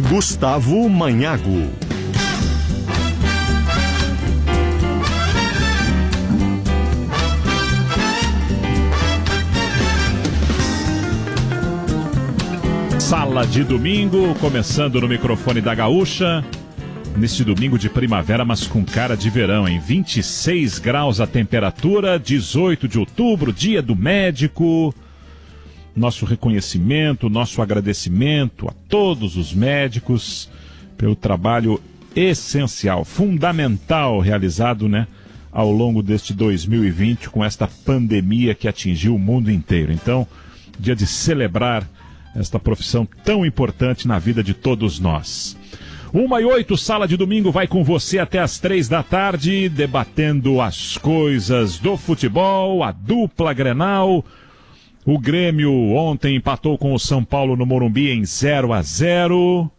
Gustavo Manhago. Sala de domingo, começando no microfone da Gaúcha. Neste domingo de primavera, mas com cara de verão, em 26 graus a temperatura, 18 de outubro, dia do médico. Nosso reconhecimento, nosso agradecimento a todos os médicos pelo trabalho essencial, fundamental realizado, ao longo deste 2020 com esta pandemia que atingiu o mundo inteiro. Então, dia de celebrar esta profissão tão importante na vida de todos nós. 1h08, Sala de Domingo vai com você até as 3 da tarde, debatendo as coisas do futebol, a dupla Grenal. O Grêmio ontem empatou com o São Paulo no Morumbi em 0-0,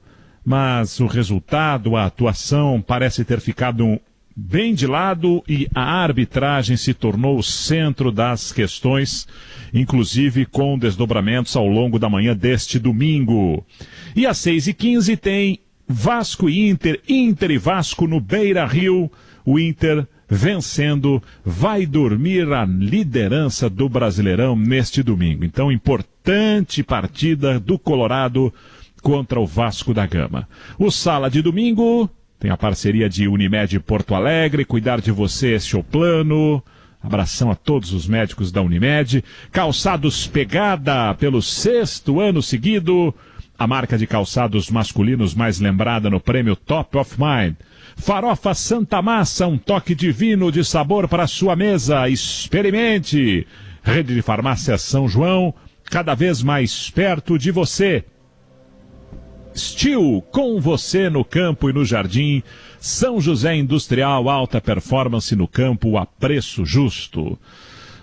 mas o resultado, a atuação parece ter ficado bem de lado e a arbitragem se tornou o centro das questões, inclusive com desdobramentos ao longo da manhã deste domingo. E às 6h15 tem Vasco e Inter, Inter e Vasco no Beira-Rio. O Inter vencendo, vai dormir a liderança do Brasileirão neste domingo. Então, importante partida do Colorado contra o Vasco da Gama. O Sala de Domingo tem a parceria de Unimed Porto Alegre, cuidar de você, este é o plano. Abração a todos os médicos da Unimed. Calçados Pegada, pelo 6º ano seguido, a marca de calçados masculinos mais lembrada no prêmio Top of Mind. Farofa Santa Massa, um toque divino de sabor para a sua mesa. Experimente. Rede de Farmácia São João, cada vez mais perto de você. Steel, com você no campo e no jardim. São José Industrial, alta performance no campo a preço justo.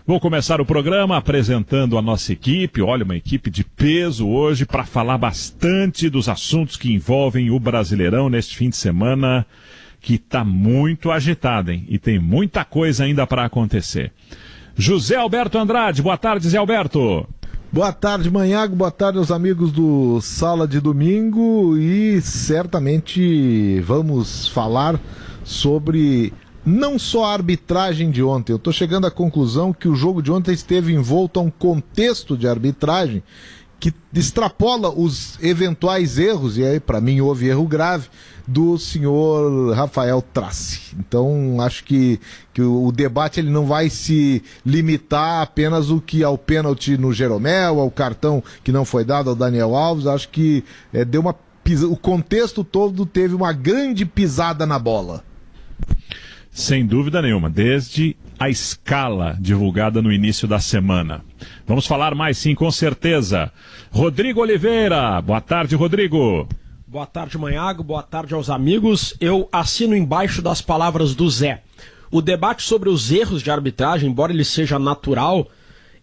Vou começar o programa apresentando a nossa equipe. Olha, uma equipe de peso hoje para falar bastante dos assuntos que envolvem o Brasileirão neste fim de semana, que está muito agitado, hein? E tem muita coisa ainda para acontecer. José Alberto Andrade, boa tarde, Zé Alberto. Boa tarde, Manhago, boa tarde aos amigos do Sala de Domingo, e certamente vamos falar sobre não só a arbitragem de ontem. Eu estou chegando à conclusão que o jogo de ontem esteve envolto a um contexto de arbitragem que extrapola os eventuais erros, e aí para mim houve erro grave, do senhor Rafael Trace. Então acho que o debate ele não vai se limitar apenas ao pênalti no Jeromel, ao cartão que não foi dado ao Daniel Alves. Acho que o contexto todo teve uma grande pisada na bola. Sem dúvida nenhuma, desde a escala divulgada no início da semana. Vamos falar mais sim, com certeza. Rodrigo Oliveira, boa tarde, Rodrigo. Boa tarde, Manhago, boa tarde aos amigos. Eu assino embaixo das palavras do Zé. O debate sobre os erros de arbitragem, embora ele seja natural,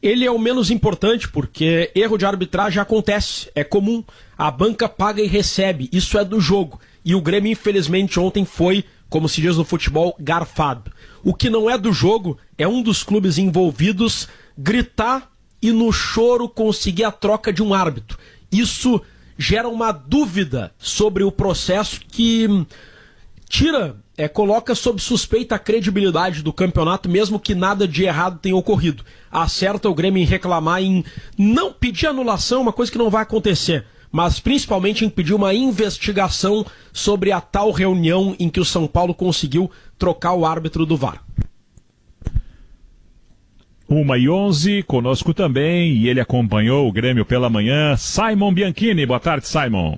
ele é o menos importante, porque erro de arbitragem acontece, é comum. A banca paga e recebe, isso é do jogo. E o Grêmio, infelizmente, ontem foi, como se diz no futebol, garfado. O que não é do jogo é um dos clubes envolvidos gritar e no choro conseguir a troca de um árbitro. Isso gera uma dúvida sobre o processo que coloca sob suspeita a credibilidade do campeonato, mesmo que nada de errado tenha ocorrido. Acerta o Grêmio em reclamar, em não pedir anulação, uma coisa que não vai acontecer, mas principalmente em pedir uma investigação sobre a tal reunião em que o São Paulo conseguiu trocar o árbitro do VAR. 1h11, conosco também, e ele acompanhou o Grêmio pela manhã, Simon Bianchini. Boa tarde, Simon.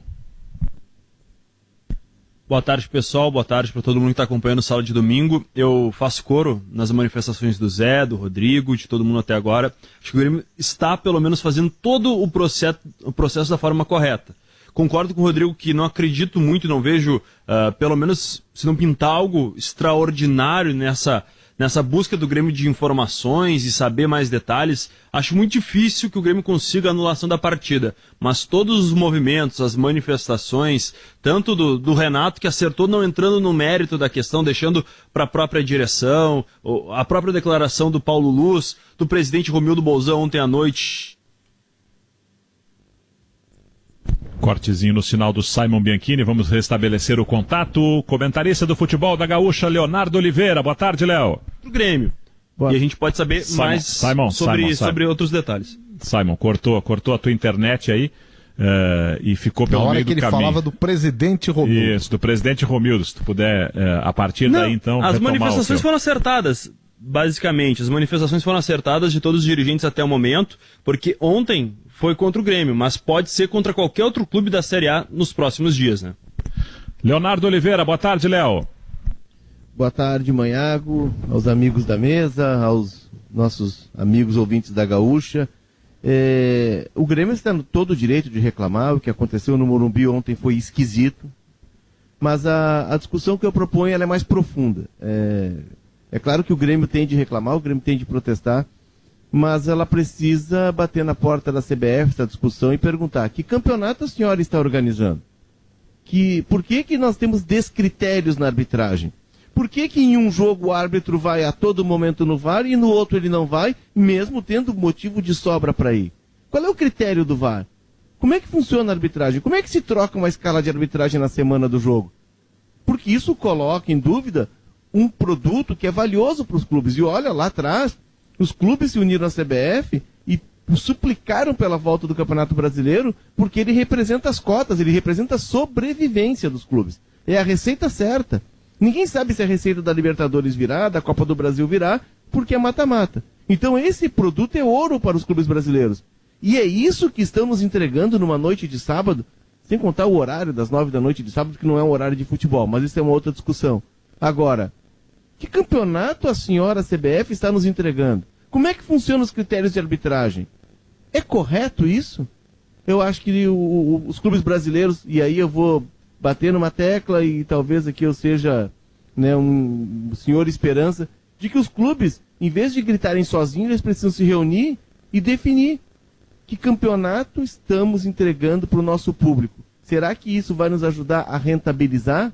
Boa tarde, pessoal. Boa tarde para todo mundo que está acompanhando o Sala de Domingo. Eu faço coro nas manifestações do Zé, do Rodrigo, de todo mundo até agora. Acho que o Grêmio está, pelo menos, fazendo todo o processo da forma correta. Concordo com o Rodrigo que não acredito muito, não vejo, pelo menos, se não pintar algo extraordinário nessa busca do Grêmio de informações e saber mais detalhes. Acho muito difícil que o Grêmio consiga a anulação da partida, mas todos os movimentos, as manifestações, tanto do Renato, que acertou não entrando no mérito da questão, deixando para a própria direção, a própria declaração do Paulo Luz, do presidente Romildo Bolzão ontem à noite. Cortezinho no sinal do Simon Bianchini, vamos restabelecer o contato. Comentarista do futebol da Gaúcha, Leonardo Oliveira. Boa tarde, Léo. Pro Grêmio. E a gente pode saber mais sobre outros detalhes. Simon, cortou a tua internet aí e ficou pelo meio do caminho. Na hora que ele falava do presidente Romildo. Isso, do presidente Romildo. Se tu puder, a partir daí, então, as manifestações foram acertadas. Basicamente, as manifestações foram acertadas de todos os dirigentes até o momento, porque ontem foi contra o Grêmio, mas pode ser contra qualquer outro clube da Série A nos próximos dias, né? Leonardo Oliveira, boa tarde, Léo. Boa tarde, Manhago, aos amigos da mesa, aos nossos amigos ouvintes da Gaúcha. O Grêmio está no todo o direito de reclamar, o que aconteceu no Morumbi ontem foi esquisito, mas a discussão que eu proponho ela é mais profunda. É claro que o Grêmio tem de reclamar, o Grêmio tem de protestar, mas ela precisa bater na porta da CBF, essa discussão, e perguntar: que campeonato a senhora está organizando? Por que nós temos descritérios na arbitragem? Por que em um jogo o árbitro vai a todo momento no VAR e no outro ele não vai, mesmo tendo motivo de sobra para ir? Qual é o critério do VAR? Como é que funciona a arbitragem? Como é que se troca uma escala de arbitragem na semana do jogo? Porque isso coloca em dúvida um produto que é valioso para os clubes. E olha, lá atrás, os clubes se uniram à CBF e suplicaram pela volta do Campeonato Brasileiro, porque ele representa as cotas, ele representa a sobrevivência dos clubes. É a receita certa. Ninguém sabe se a receita da Libertadores virá, da Copa do Brasil virá, porque é mata-mata. Então esse produto é ouro para os clubes brasileiros. E é isso que estamos entregando numa noite de sábado, sem contar o horário das 9 da noite de sábado, que não é um horário de futebol, mas isso é uma outra discussão. Agora, que campeonato a senhora CBF está nos entregando? Como é que funcionam os critérios de arbitragem? É correto isso? Eu acho que os clubes brasileiros, e aí eu vou bater numa tecla e talvez aqui eu seja, né, um senhor esperança, de que os clubes, em vez de gritarem sozinhos, eles precisam se reunir e definir que campeonato estamos entregando para o nosso público. Será que isso vai nos ajudar a rentabilizar?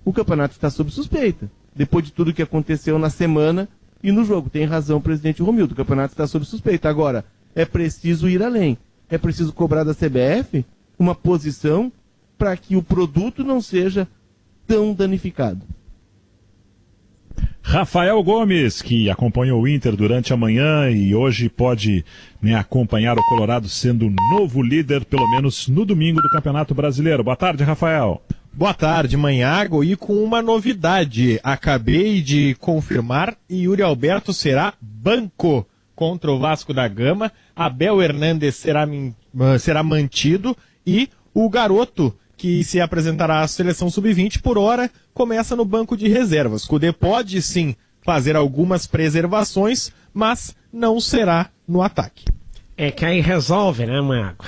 O campeonato está sob suspeita, depois de tudo que aconteceu na semana e no jogo. Tem razão o presidente Romildo, o campeonato está sob suspeita. Agora, é preciso ir além. É preciso cobrar da CBF uma posição para que o produto não seja tão danificado. Rafael Gomes, que acompanhou o Inter durante a manhã e hoje pode, né, acompanhar o Colorado sendo o novo líder, pelo menos no domingo do Campeonato Brasileiro. Boa tarde, Rafael. Boa tarde, Manhago, e com uma novidade. Acabei de confirmar e Yuri Alberto será banco contra o Vasco da Gama. Abel Hernandes será mantido e o garoto que se apresentará à seleção sub-20 por hora começa no banco de reservas. Cudê pode sim fazer algumas preservações, mas não será no ataque. É que aí resolve, né, Marco?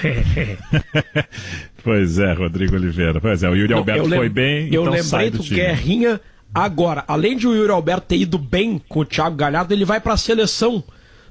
Pois é, Rodrigo Oliveira. Pois é, o Yuri Alberto foi bem, eu então lembrei sai do do time. Guerrinha. Agora, além de o Yuri Alberto ter ido bem com o Thiago Galhardo, ele vai para a seleção.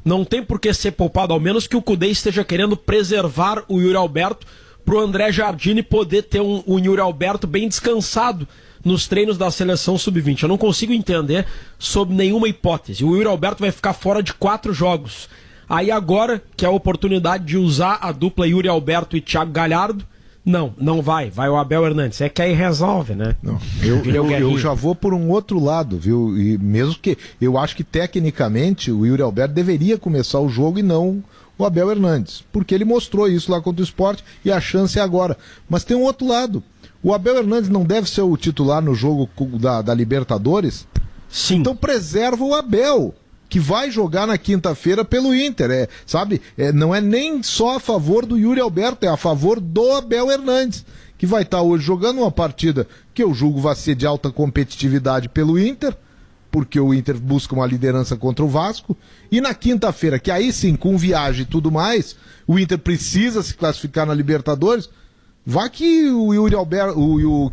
Não tem por que ser poupado, ao menos que o Cudê esteja querendo preservar o Yuri Alberto pro André Jardine poder ter um Yuri Alberto bem descansado nos treinos da seleção sub-20. Eu não consigo entender sob nenhuma hipótese. O Yuri Alberto vai ficar fora de 4 jogos. Aí agora, que é a oportunidade de usar a dupla Yuri Alberto e Thiago Galhardo, não vai o Abel Hernandes. É que aí resolve, né? Não, eu já vou por um outro lado, viu? E mesmo que eu acho que tecnicamente o Yuri Alberto deveria começar o jogo e não o Abel Hernandes, porque ele mostrou isso lá contra o Sport e a chance é agora. Mas tem um outro lado. O Abel Hernandes não deve ser o titular no jogo da Libertadores? Sim. Então preserva o Abel, que vai jogar na quinta-feira pelo Inter, sabe? Não é nem só a favor do Yuri Alberto, é a favor do Abel Hernandes, que vai estar hoje jogando uma partida que eu julgo vai ser de alta competitividade pelo Inter, porque o Inter busca uma liderança contra o Vasco, e na quinta-feira, que aí sim, com viagem e tudo mais, o Inter precisa se classificar na Libertadores. Vá que o Yuri Alberto,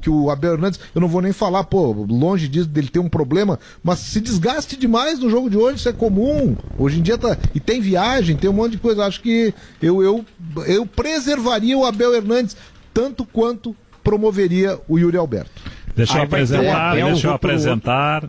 que o Abel Hernandes, eu não vou nem falar, longe disso dele ter um problema, mas se desgaste demais no jogo de hoje, isso é comum. Hoje em dia e tem viagem, tem um monte de coisa. Acho que eu preservaria o Abel Hernandes tanto quanto promoveria o Yuri Alberto. Deixa eu Aí vai ter o Abel,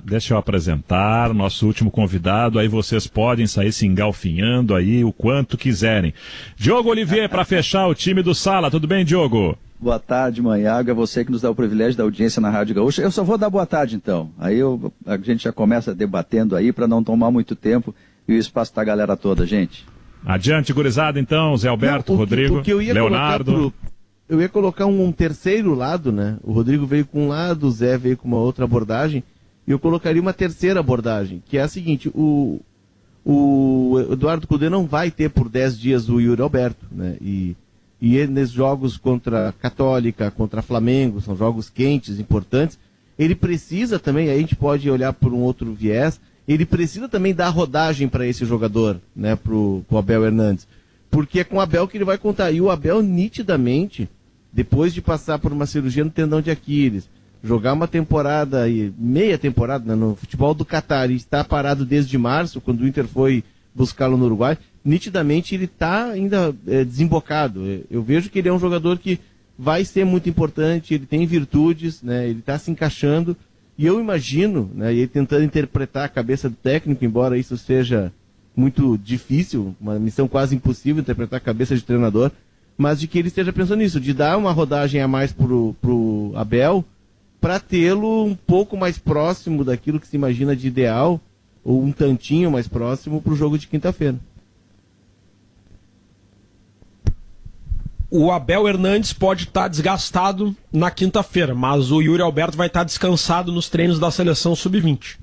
deixa eu apresentar nosso último convidado, aí vocês podem sair se engalfinhando aí o quanto quiserem. Diogo Olivier, para fechar o time do Sala, tudo bem, Diogo? Boa tarde, Manhago, é você que nos dá o privilégio da audiência na Rádio Gaúcha. Eu só vou dar boa tarde, então. Aí a gente já começa debatendo aí para não tomar muito tempo e o espaço da galera toda, gente. Adiante, gurizada, então, Zé Alberto, Rodrigo, Leonardo. Eu ia colocar um terceiro lado, né? O Rodrigo veio com um lado, o Zé veio com uma outra abordagem, e eu colocaria uma terceira abordagem, que é a seguinte: o Eduardo Cudê não vai ter por 10 dias o Yuri Alberto, né? E nesses jogos contra a Católica, contra Flamengo, são jogos quentes, importantes, ele precisa também, aí a gente pode olhar por um outro viés, ele precisa também dar rodagem para esse jogador, né? Pro Abel Hernandes. Porque é com o Abel que ele vai contar. E o Abel, nitidamente, depois de passar por uma cirurgia no tendão de Aquiles, jogar uma temporada, meia temporada, né, no futebol do Catar, e estar parado desde março, quando o Inter foi buscá-lo no Uruguai, nitidamente ele está ainda desembocado. Eu vejo que ele é um jogador que vai ser muito importante, ele tem virtudes, né, ele está se encaixando, e eu imagino, né, ele tentando interpretar a cabeça do técnico, embora isso seja muito difícil, uma missão quase impossível interpretar a cabeça de treinador, mas de que ele esteja pensando nisso, de dar uma rodagem a mais pro Abel, para tê-lo um pouco mais próximo daquilo que se imagina de ideal, ou um tantinho mais próximo para o jogo de quinta-feira. O Abel Hernandes pode estar desgastado na quinta-feira, mas o Yuri Alberto vai estar descansado nos treinos da seleção sub-20.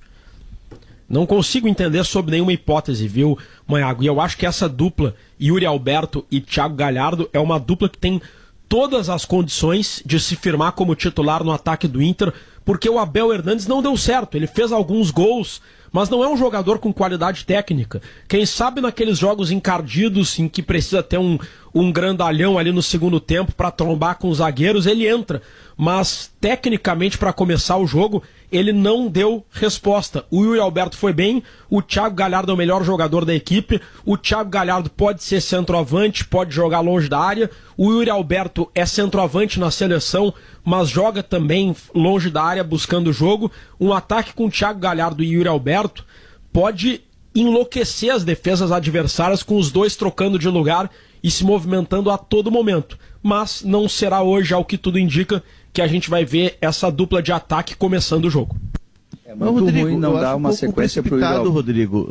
Não consigo entender sob nenhuma hipótese, viu, Manhago? E eu acho que essa dupla, Yuri Alberto e Thiago Galhardo, é uma dupla que tem todas as condições de se firmar como titular no ataque do Inter, porque o Abel Hernandes não deu certo. Ele fez alguns gols, mas não é um jogador com qualidade técnica. Quem sabe naqueles jogos encardidos, em que precisa ter um grandalhão ali no segundo tempo para trombar com os zagueiros, ele entra. Mas, tecnicamente, para começar o jogo, ele não deu resposta. O Yuri Alberto foi bem, o Thiago Galhardo é o melhor jogador da equipe, o Thiago Galhardo pode ser centroavante, pode jogar longe da área, o Yuri Alberto é centroavante na seleção, mas joga também longe da área buscando o jogo. Um ataque com o Thiago Galhardo e Yuri Alberto pode enlouquecer as defesas adversárias, com os dois trocando de lugar e se movimentando a todo momento. Mas não será hoje, ao que tudo indica, que a gente vai ver essa dupla de ataque começando o jogo. É muito Rodrigo, ruim não dar uma sequência para o Yuri Alberto. Rodrigo,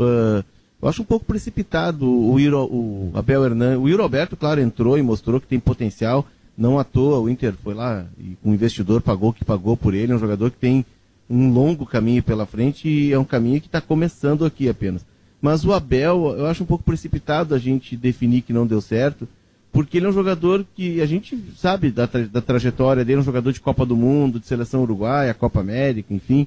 eu acho um pouco precipitado o Abel Hernandes. O Yuri Alberto, claro, entrou e mostrou que tem potencial. Não à toa, o Inter foi lá e o investidor pagou o que pagou por ele. É um jogador que tem um longo caminho pela frente e é um caminho que está começando aqui apenas. Mas o Abel, eu acho um pouco precipitado a gente definir que não deu certo, porque ele é um jogador que a gente sabe da trajetória dele, é um jogador de Copa do Mundo, de Seleção Uruguaia, Copa América, enfim,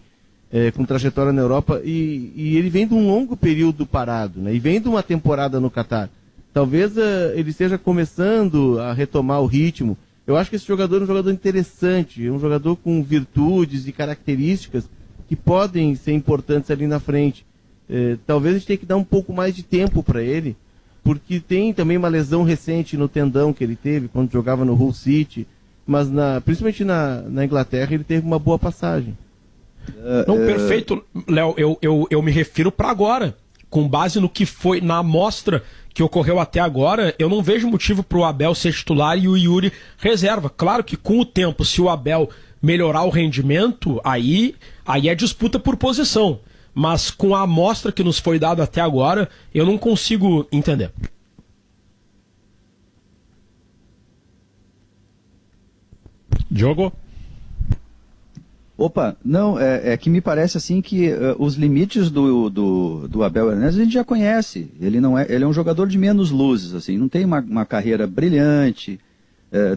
com trajetória na Europa, e ele vem de um longo período parado, né? E vem de uma temporada no Catar. Talvez ele esteja começando a retomar o ritmo. Eu acho que esse jogador é um jogador interessante, é um jogador com virtudes e características que podem ser importantes ali na frente. Talvez a gente tenha que dar um pouco mais de tempo para ele, porque tem também uma lesão recente no tendão que ele teve quando jogava no Hull City, mas principalmente na Inglaterra ele teve uma boa passagem. Não, perfeito, Léo, eu me refiro para agora, com base no que foi na amostra que ocorreu até agora. Eu não vejo motivo para o Abel ser titular e o Yuri reserva. Claro que com o tempo, se o Abel melhorar o rendimento, aí é disputa por posição. Mas com a amostra que nos foi dada até agora, eu não consigo entender. Diogo? Opa, não, é que me parece assim que os limites do Abel Hernandes a gente já conhece. Ele é um jogador de menos luzes, assim, não tem uma carreira brilhante,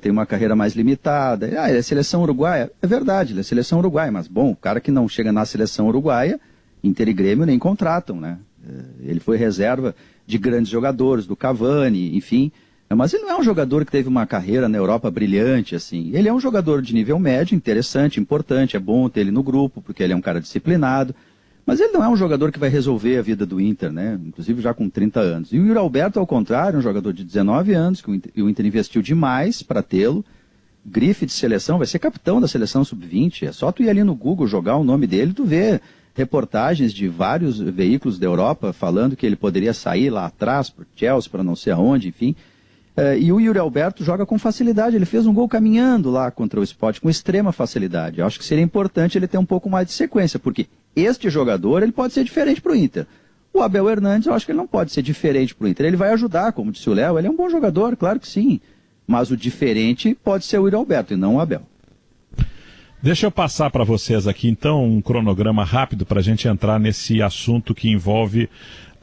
tem uma carreira mais limitada. Ele é seleção uruguaia, é verdade, ele é seleção uruguaia, mas bom, o cara que não chega na seleção uruguaia, Inter e Grêmio nem contratam, né? Ele foi reserva de grandes jogadores, do Cavani, enfim. Mas ele não é um jogador que teve uma carreira na Europa brilhante, assim. Ele é um jogador de nível médio, interessante, importante, é bom ter ele no grupo, porque ele é um cara disciplinado. Mas ele não é um jogador que vai resolver a vida do Inter, né? Inclusive já com 30 anos. E o Yuri Alberto, ao contrário, é um jogador de 19 anos, que o Inter investiu demais para tê-lo. grife de seleção, vai ser capitão da seleção sub-20. É só tu ir ali no Google, jogar o nome dele, tu vê reportagens de vários veículos da Europa falando que ele poderia sair lá atrás para o Chelsea, para não sei aonde, enfim. E o Yuri Alberto joga com facilidade, ele fez um gol caminhando lá contra o Sport com extrema facilidade. Eu acho que seria importante ele ter um pouco mais de sequência, porque este jogador ele pode ser diferente para o Inter. O Abel Hernandes, eu acho que ele não pode ser diferente para o Inter. Ele vai ajudar, como disse o Léo, ele é um bom jogador, claro que sim. Mas o diferente pode ser o Yuri Alberto e não o Abel. Deixa eu passar para vocês aqui, então, um cronograma rápido para a gente entrar nesse assunto que envolve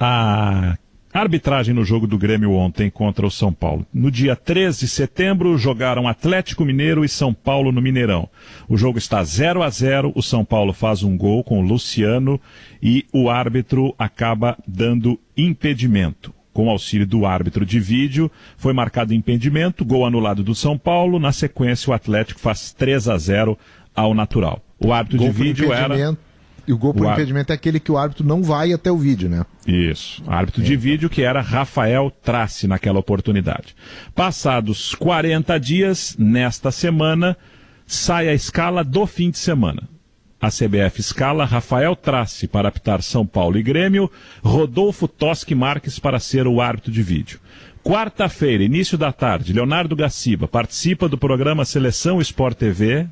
a arbitragem no jogo do Grêmio ontem contra o São Paulo. No dia 13 de setembro, jogaram Atlético Mineiro e São Paulo no Mineirão. O jogo está 0-0, o São Paulo faz um gol com o Luciano e o árbitro acaba dando impedimento. Com auxílio do árbitro de vídeo, foi marcado impedimento, gol anulado do São Paulo. Na sequência, o Atlético faz 3-0 ao natural. O árbitro de vídeo era... E o gol por impedimento é aquele que o árbitro não vai até o vídeo, né? Isso. Árbitro de vídeo que era Rafael Trace naquela oportunidade. Passados 40 dias, nesta semana, sai a escala do fim de semana. A CBF escala Rafael Trace para apitar São Paulo e Grêmio, Rodolfo Toschi Marques para ser o árbitro de vídeo. Quarta-feira, início da tarde, Leonardo Gaciba participa do programa Seleção Sport TV,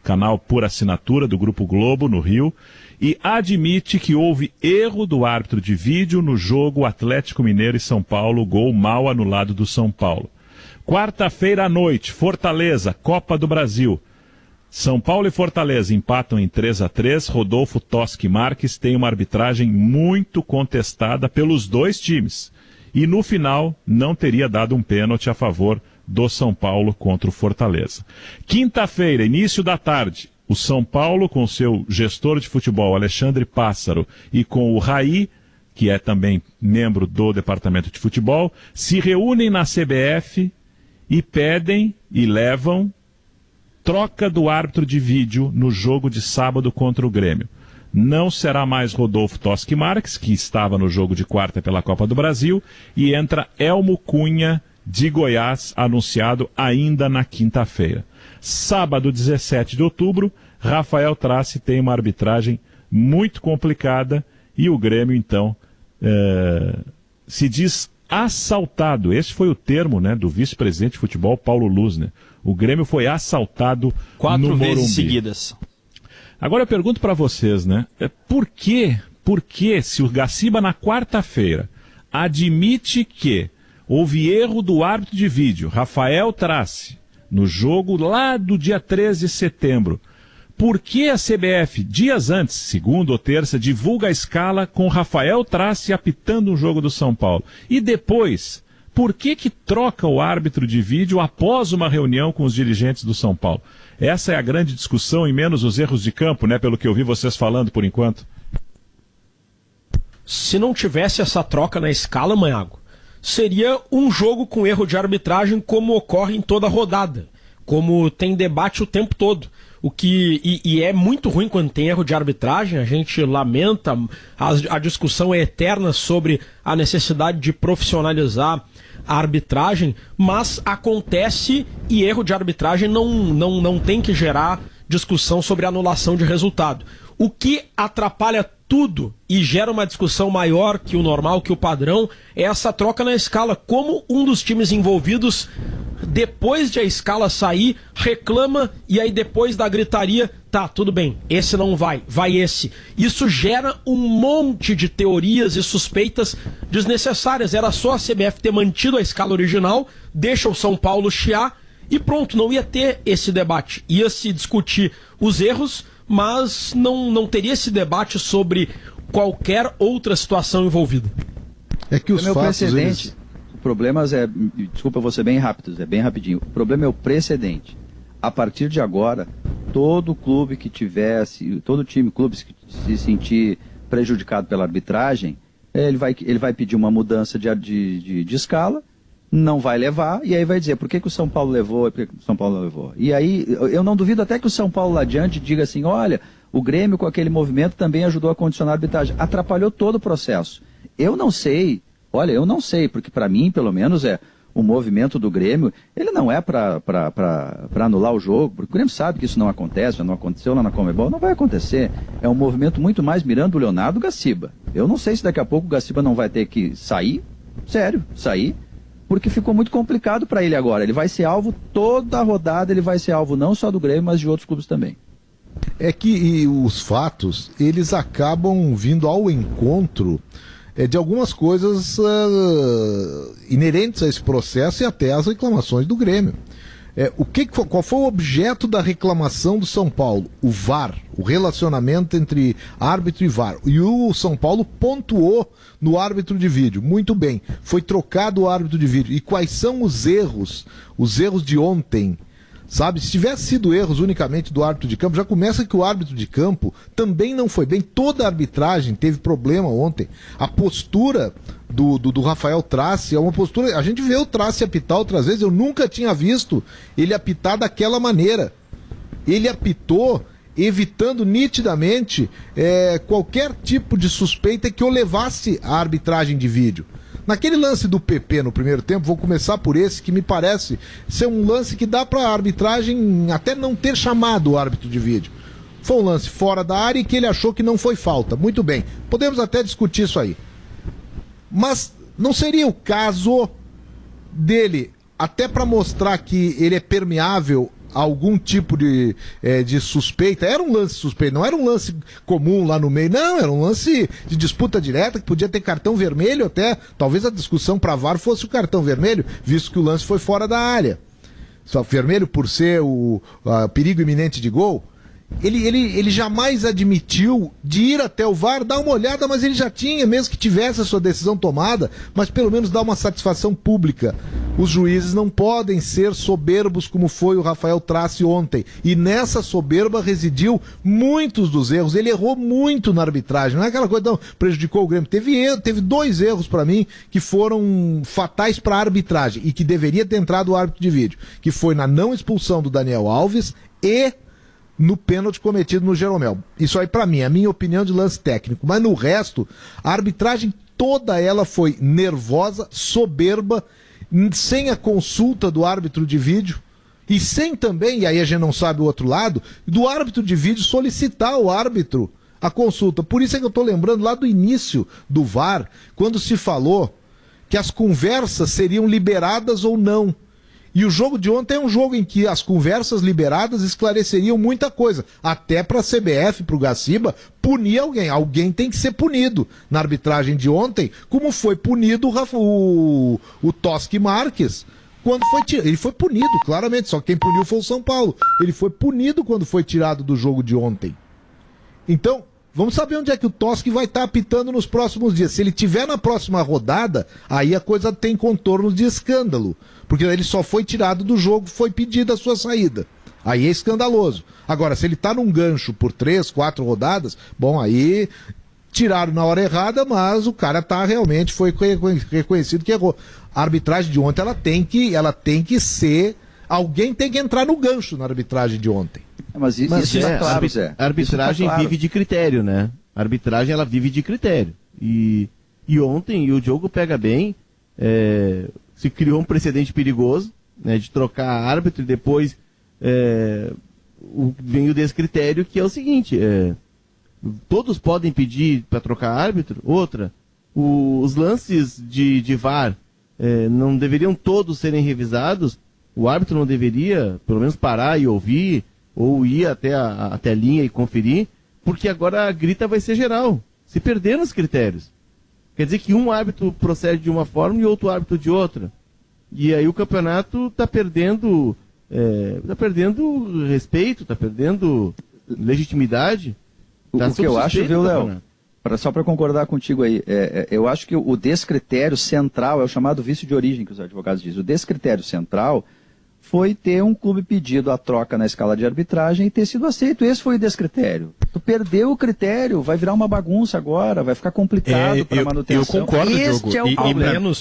canal por assinatura do Grupo Globo, no Rio, e admite que houve erro do árbitro de vídeo no jogo Atlético Mineiro e São Paulo, gol mal anulado do São Paulo. Quarta-feira à noite, Fortaleza, Copa do Brasil. São Paulo e Fortaleza empatam em 3-3, Rodolfo Toschi Marques tem uma arbitragem muito contestada pelos dois times. E no final, não teria dado um pênalti a favor do São Paulo contra o Fortaleza. Quinta-feira, início da tarde, o São Paulo com seu gestor de futebol, Alexandre Pássaro, e com o Raí, que é também membro do departamento de futebol, se reúnem na CBF e pedem e levam troca do árbitro de vídeo no jogo de sábado contra o Grêmio. Não será mais Rodolfo Toschi Marques, que estava no jogo de quarta pela Copa do Brasil, e entra Elmo Cunha, de Goiás, anunciado ainda na quinta-feira. Sábado, 17 de outubro, Rafael Trace tem uma arbitragem muito complicada e o Grêmio, então, se diz assaltado. Esse foi o termo, né, do vice-presidente de futebol, Paulo Luzner. O Grêmio foi assaltado no Morumbi. 4 vezes seguidas. Agora eu pergunto para vocês, né, por que, se o Gaciba na quarta-feira admite que houve erro do árbitro de vídeo, Rafael Trace, no jogo lá do dia 13 de setembro, por que a CBF, dias antes, segunda ou terça, divulga a escala com Rafael Trace apitando um jogo do São Paulo? E depois, por que troca o árbitro de vídeo após uma reunião com os dirigentes do São Paulo? Essa é a grande discussão e menos os erros de campo, né? Pelo que eu vi vocês falando por enquanto. Se não tivesse essa troca na escala, Manhago, seria um jogo com erro de arbitragem como ocorre em toda rodada, como tem debate o tempo todo. E é muito ruim quando tem erro de arbitragem, a gente lamenta, a discussão é eterna sobre a necessidade de profissionalizar a arbitragem, mas acontece e erro de arbitragem não tem que gerar discussão sobre anulação de resultado. O que atrapalha tudo e gera uma discussão maior que o normal, que o padrão, é essa troca na escala. Como um dos times envolvidos, depois de a escala sair, reclama e aí depois da gritaria, tá, tudo bem, esse não vai esse. Isso gera um monte de teorias e suspeitas desnecessárias. Era só a CBF ter mantido a escala original, deixa o São Paulo chiar e pronto, não ia ter esse debate. Ia se discutir os erros, mas não teria esse debate sobre qualquer outra situação envolvida. É que os fatos... precedente. O problema desculpa, eu vou ser bem rápido, bem rapidinho. O problema é o precedente. A partir de agora, todo clube que tivesse, todo clube que se sentir prejudicado pela arbitragem, ele vai pedir uma mudança de escala, não vai levar, e aí vai dizer por que o São Paulo levou e por que o São Paulo não levou. E aí, eu não duvido até que o São Paulo lá adiante diga assim, olha, o Grêmio com aquele movimento também ajudou a condicionar a arbitragem. Atrapalhou todo o processo. Eu não sei, porque para mim, pelo menos, o movimento do Grêmio, ele não é para anular o jogo, porque o Grêmio sabe que isso não acontece, já não aconteceu lá na Conmebol, não vai acontecer. É um movimento muito mais mirando o Leonardo Gaciba. Eu não sei se daqui a pouco o Gaciba não vai ter que sair, sair, porque ficou muito complicado para ele agora. Ele vai ser alvo toda a rodada, ele vai ser alvo não só do Grêmio, mas de outros clubes também. É que os fatos, eles acabam vindo ao encontro de algumas coisas inerentes a esse processo e até as reclamações do Grêmio. Qual foi o objeto da reclamação do São Paulo? O VAR, o relacionamento entre árbitro e VAR. E o São Paulo pontuou no árbitro de vídeo. Muito bem, foi trocado o árbitro de vídeo. E quais são os erros de ontem? Sabe, se tivesse sido erros unicamente do árbitro de campo, já começa que o árbitro de campo também não foi bem. Toda a arbitragem teve problema ontem. A postura do Rafael Trace é uma postura... A gente vê o Trace apitar outras vezes, eu nunca tinha visto ele apitar daquela maneira. Ele apitou evitando nitidamente qualquer tipo de suspeita que o levasse à arbitragem de vídeo. Naquele lance do PP no primeiro tempo, vou começar por esse, que me parece ser um lance que dá para a arbitragem até não ter chamado o árbitro de vídeo. Foi um lance fora da área e que ele achou que não foi falta. Muito bem, podemos até discutir isso aí. Mas não seria o caso dele, até para mostrar que ele é permeável a algum tipo de suspeita? Era um lance suspeito, não era um lance comum lá no meio, não, era um lance de disputa direta que podia ter cartão vermelho até, talvez a discussão para VAR fosse o cartão vermelho, visto que o lance foi fora da área. Só vermelho por ser o perigo iminente de gol. Ele jamais admitiu de ir até o VAR, dar uma olhada, mas ele já tinha, mesmo que tivesse a sua decisão tomada, mas pelo menos dar uma satisfação pública. Os juízes não podem ser soberbos como foi o Rafael Trace ontem. E nessa soberba residiu muitos dos erros. Ele errou muito na arbitragem. Não é aquela coisa, não, prejudicou o Grêmio. Teve 2 erros para mim que foram fatais para a arbitragem e que deveria ter entrado o árbitro de vídeo, que foi na não expulsão do Daniel Alves e no pênalti cometido no Jeromel. Isso aí pra mim, é a minha opinião de lance técnico. Mas no resto, a arbitragem toda ela foi nervosa, soberba, sem a consulta do árbitro de vídeo e sem também, e aí a gente não sabe o outro lado, do árbitro de vídeo solicitar ao árbitro a consulta. Por isso é que eu tô lembrando lá do início do VAR, quando se falou que as conversas seriam liberadas ou não. E o jogo de ontem é um jogo em que as conversas liberadas esclareceriam muita coisa. Até para a CBF, para o Gaciba, punir alguém. Alguém tem que ser punido. Na arbitragem de ontem, como foi punido o Toschi Marques, quando foi tirado. Ele foi punido, claramente, só que quem puniu foi o São Paulo. Ele foi punido quando foi tirado do jogo de ontem. Então, vamos saber onde é que o Toschi vai estar apitando nos próximos dias. Se ele tiver na próxima rodada, aí a coisa tem contornos de escândalo. Porque ele só foi tirado do jogo, foi pedida a sua saída. Aí é escandaloso. Agora, se ele tá num gancho por 3, 4 rodadas, bom, aí tiraram na hora errada, mas o cara realmente foi reconhecido que errou. A arbitragem de ontem, ela tem que ser... Alguém tem que entrar no gancho na arbitragem de ontem. Mas isso é claro, Zé. A arbitragem vive de critério, né? A arbitragem, ela vive de critério. E ontem, o Diogo pega bem, se criou um precedente perigoso, né, de trocar árbitro e depois vem o descritério, que é o seguinte, todos podem pedir para trocar árbitro. Outra, os lances de VAR não deveriam todos serem revisados. O árbitro não deveria, pelo menos, parar e ouvir, ou ir até a telinha e conferir, porque agora a grita vai ser geral, se perder nos critérios. Quer dizer que um árbitro procede de uma forma e outro árbitro de outra. E aí o campeonato está perdendo respeito, está perdendo legitimidade. O que eu acho, viu, Léo? Só para concordar contigo aí, eu acho que o descritério central é o chamado vício de origem, que os advogados dizem. O descritério central foi ter um clube pedido a troca na escala de arbitragem e ter sido aceito. Esse foi o descritério. Tu perdeu o critério, vai virar uma bagunça agora, vai ficar complicado para manutenção. Eu concordo, Este Diogo. é o problema.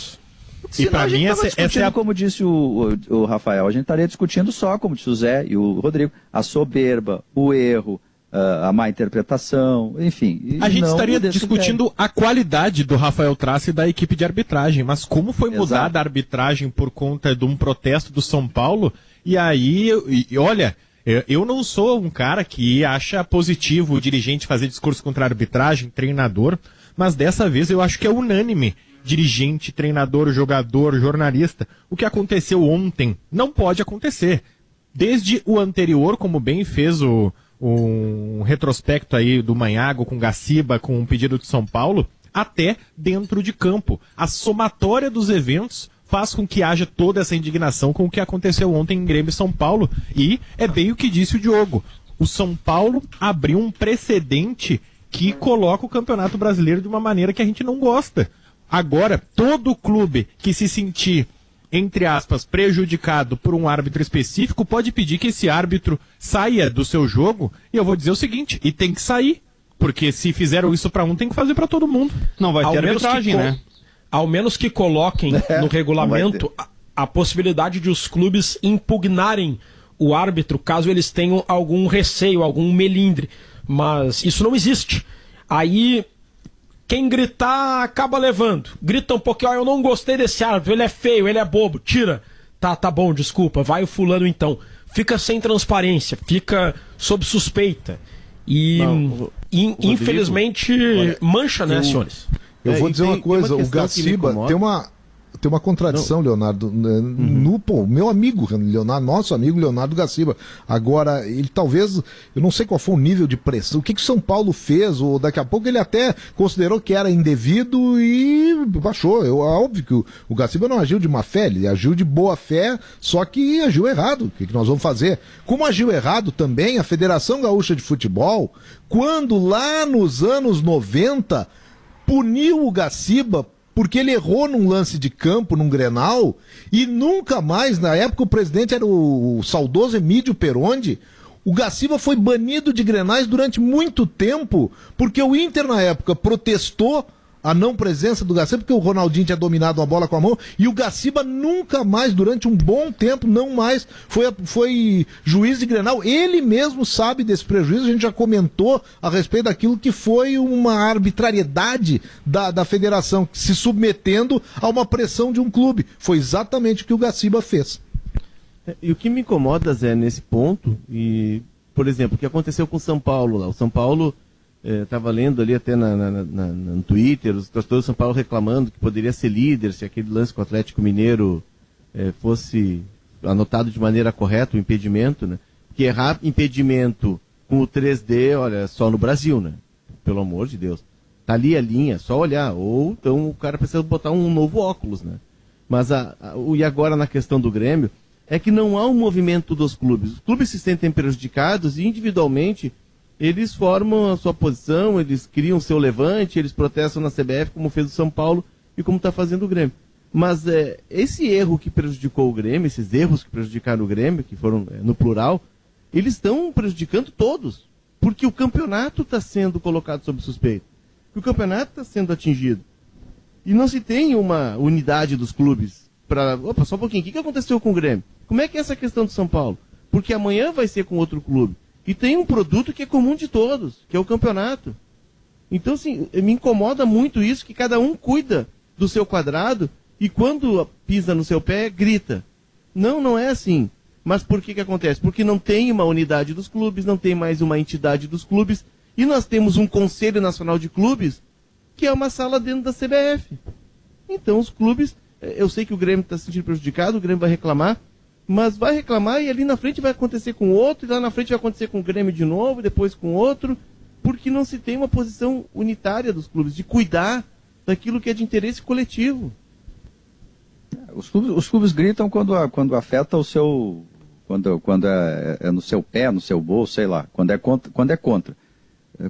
E para mim essa é a... Como disse o Rafael, a gente estaria discutindo só, como disse o Zé e o Rodrigo, a soberba, o erro, a má interpretação, enfim. A gente estaria discutindo a qualidade do Rafael Trace e da equipe de arbitragem, mas como foi mudada a arbitragem por conta de um protesto do São Paulo, e aí, olha, eu não sou um cara que acha positivo o dirigente fazer discurso contra a arbitragem, treinador, mas dessa vez eu acho que é unânime. Dirigente, treinador, jogador, jornalista. O que aconteceu ontem não pode acontecer. Desde o anterior, como bem fez um retrospecto aí do Manhago com Gaciba, com um pedido de São Paulo, até dentro de campo. A somatória dos eventos faz com que haja toda essa indignação com o que aconteceu ontem em Grêmio e São Paulo. E é bem o que disse o Diogo. O São Paulo abriu um precedente que coloca o Campeonato Brasileiro de uma maneira que a gente não gosta. Agora, todo clube que se sentir, entre aspas, prejudicado por um árbitro específico, pode pedir que esse árbitro saia do seu jogo, e eu vou dizer o seguinte, e tem que sair, porque se fizeram isso para um, tem que fazer para todo mundo. Não vai ter arbitragem, né? Ao menos que coloquem no regulamento a possibilidade de os clubes impugnarem o árbitro, caso eles tenham algum receio, algum melindre, mas isso não existe. Aí... quem gritar, acaba levando. Grita um pouquinho, eu não gostei desse árbitro, ele é feio, ele é bobo, tira. Tá bom, desculpa, vai o fulano então. Fica sem transparência, fica sob suspeita. E, infelizmente, mancha, né, senhores? Eu vou dizer uma coisa, o Gaciba tem uma contradição, Leonardo, no meu amigo Leonardo, nosso amigo Leonardo Gaciba. Agora, ele talvez, eu não sei qual foi o nível de pressão, o que o São Paulo fez, ou daqui a pouco ele até considerou que era indevido e baixou. Óbvio que o Gaciba não agiu de má fé, ele agiu de boa fé, só que agiu errado. O que nós vamos fazer? Como agiu errado também a Federação Gaúcha de Futebol, quando lá nos anos 90 puniu o Gaciba porque ele errou num lance de campo, num Grenal, e nunca mais, na época o presidente era o saudoso Emílio Perondi, o Gaciba foi banido de Grenais durante muito tempo, porque o Inter na época protestou a não presença do Gaciba, porque o Ronaldinho tinha dominado uma bola com a mão, e o Gaciba nunca mais, durante um bom tempo, não mais foi juiz de Grenal. Ele mesmo sabe desse prejuízo, a gente já comentou a respeito daquilo que foi uma arbitrariedade da federação, se submetendo a uma pressão de um clube. Foi exatamente o que o Gaciba fez. E o que me incomoda, Zé, nesse ponto, e, por exemplo, o que aconteceu com o São Paulo lá. O São Paulo... estava lendo ali até no Twitter, os torcedores de São Paulo reclamando que poderia ser líder se aquele lance com o Atlético Mineiro fosse anotado de maneira correta, o impedimento, né? Porque errar impedimento com o 3D, olha, só no Brasil, né? Pelo amor de Deus. Tá ali a linha, só olhar. Ou então o cara precisa botar um novo óculos, né? Mas e agora na questão do Grêmio, é que não há um movimento dos clubes. Os clubes se sentem prejudicados e individualmente eles formam a sua posição, eles criam seu levante, eles protestam na CBF, como fez o São Paulo e como está fazendo o Grêmio. Mas esse erro que prejudicou o Grêmio, esses erros que prejudicaram o Grêmio, que foram no plural, eles estão prejudicando todos. Porque o campeonato está sendo colocado sob suspeita. O campeonato está sendo atingido. E não se tem uma unidade dos clubes para... Opa, só um pouquinho, o que aconteceu com o Grêmio? Como é que é essa questão do São Paulo? Porque amanhã vai ser com outro clube. E tem um produto que é comum de todos, que é o campeonato. Então, assim, me incomoda muito isso, que cada um cuida do seu quadrado e quando pisa no seu pé, grita. Não é assim. Mas por que acontece? Porque não tem uma unidade dos clubes, não tem mais uma entidade dos clubes, e nós temos um Conselho Nacional de Clubes, que é uma sala dentro da CBF. Então, os clubes, eu sei que o Grêmio está se sentindo prejudicado, o Grêmio vai reclamar, mas vai reclamar e ali na frente vai acontecer com outro, e lá na frente vai acontecer com o Grêmio de novo, e depois com outro, porque não se tem uma posição unitária dos clubes, de cuidar daquilo que é de interesse coletivo. Os clubes gritam quando afeta o seu... Quando é no seu pé, no seu bolso, sei lá, quando é contra.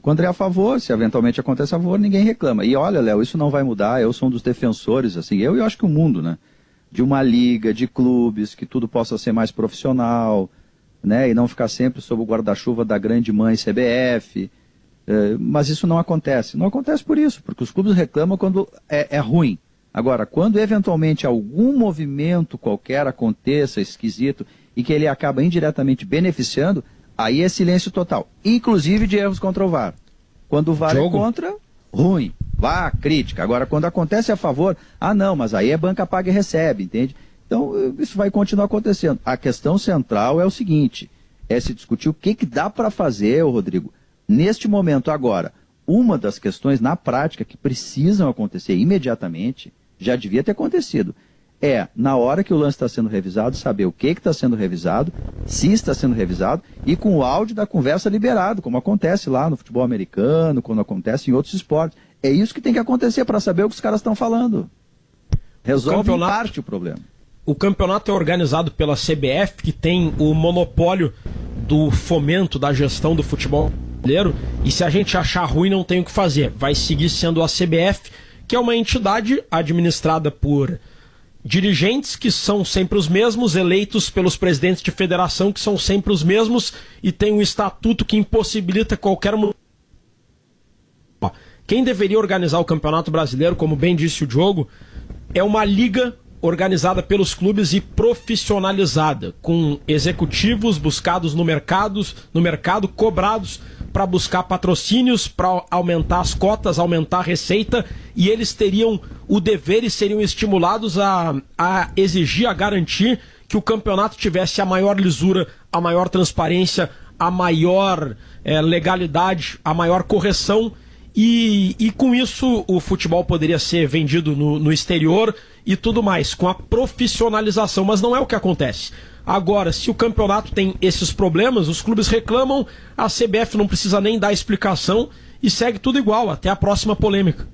Quando é a favor, se eventualmente acontece a favor, ninguém reclama. E olha, Léo, isso não vai mudar, eu sou um dos defensores, assim, eu acho que o mundo, né? De uma liga, de clubes, que tudo possa ser mais profissional, né? E não ficar sempre sob o guarda-chuva da grande mãe CBF. Mas isso não acontece. Não acontece por isso, porque os clubes reclamam quando é ruim. Agora, quando eventualmente algum movimento qualquer aconteça esquisito e que ele acaba indiretamente beneficiando, Aí é silêncio total, inclusive de erros contra o VAR. Quando o VAR é contra, ruim. Vá, crítica. Agora, quando acontece a favor, não, mas aí é banca paga e recebe, entende? Então, isso vai continuar acontecendo. A questão central é o seguinte, é se discutir o que dá para fazer, Rodrigo, neste momento agora. Uma das questões na prática que precisam acontecer imediatamente, já devia ter acontecido, na hora que o lance está sendo revisado, saber o que está sendo revisado, se está sendo revisado, e com o áudio da conversa liberado, como acontece lá no futebol americano, quando acontece em outros esportes. É isso que tem que acontecer para saber o que os caras estão falando. Resolve em parte o problema. O campeonato é organizado pela CBF, que tem o monopólio do fomento, da gestão do futebol brasileiro, e se a gente achar ruim, não tem o que fazer. Vai seguir sendo a CBF, que é uma entidade administrada por dirigentes que são sempre os mesmos, eleitos pelos presidentes de federação que são sempre os mesmos, e tem um estatuto que impossibilita qualquer... Quem deveria organizar o Campeonato Brasileiro, como bem disse o Diogo, é uma liga organizada pelos clubes e profissionalizada, com executivos buscados no mercado cobrados para buscar patrocínios, para aumentar as cotas, aumentar a receita, e eles teriam o dever e seriam estimulados a exigir, a garantir que o campeonato tivesse a maior lisura, a maior transparência, a maior legalidade, a maior correção, e com isso o futebol poderia ser vendido no exterior e tudo mais, com a profissionalização, mas não é o que acontece. Agora, se o campeonato tem esses problemas, os clubes reclamam, a CBF não precisa nem dar explicação e segue tudo igual, até a próxima polêmica.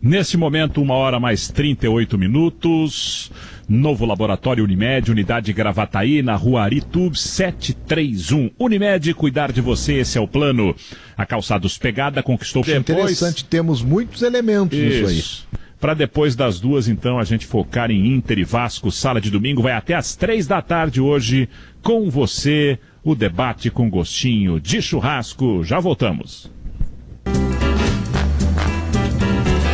Nesse momento, 1h38. Novo Laboratório Unimed, Unidade Gravataí, na rua Aritubes 731. Unimed, cuidar de você, esse é o plano. A Calçados Pegada conquistou depois... Interessante, temos muitos elementos nisso aí. Para depois das 2, então, a gente focar em Inter e Vasco. Sala de domingo vai até às 3 da tarde hoje. Com você, o debate com gostinho de churrasco. Já voltamos.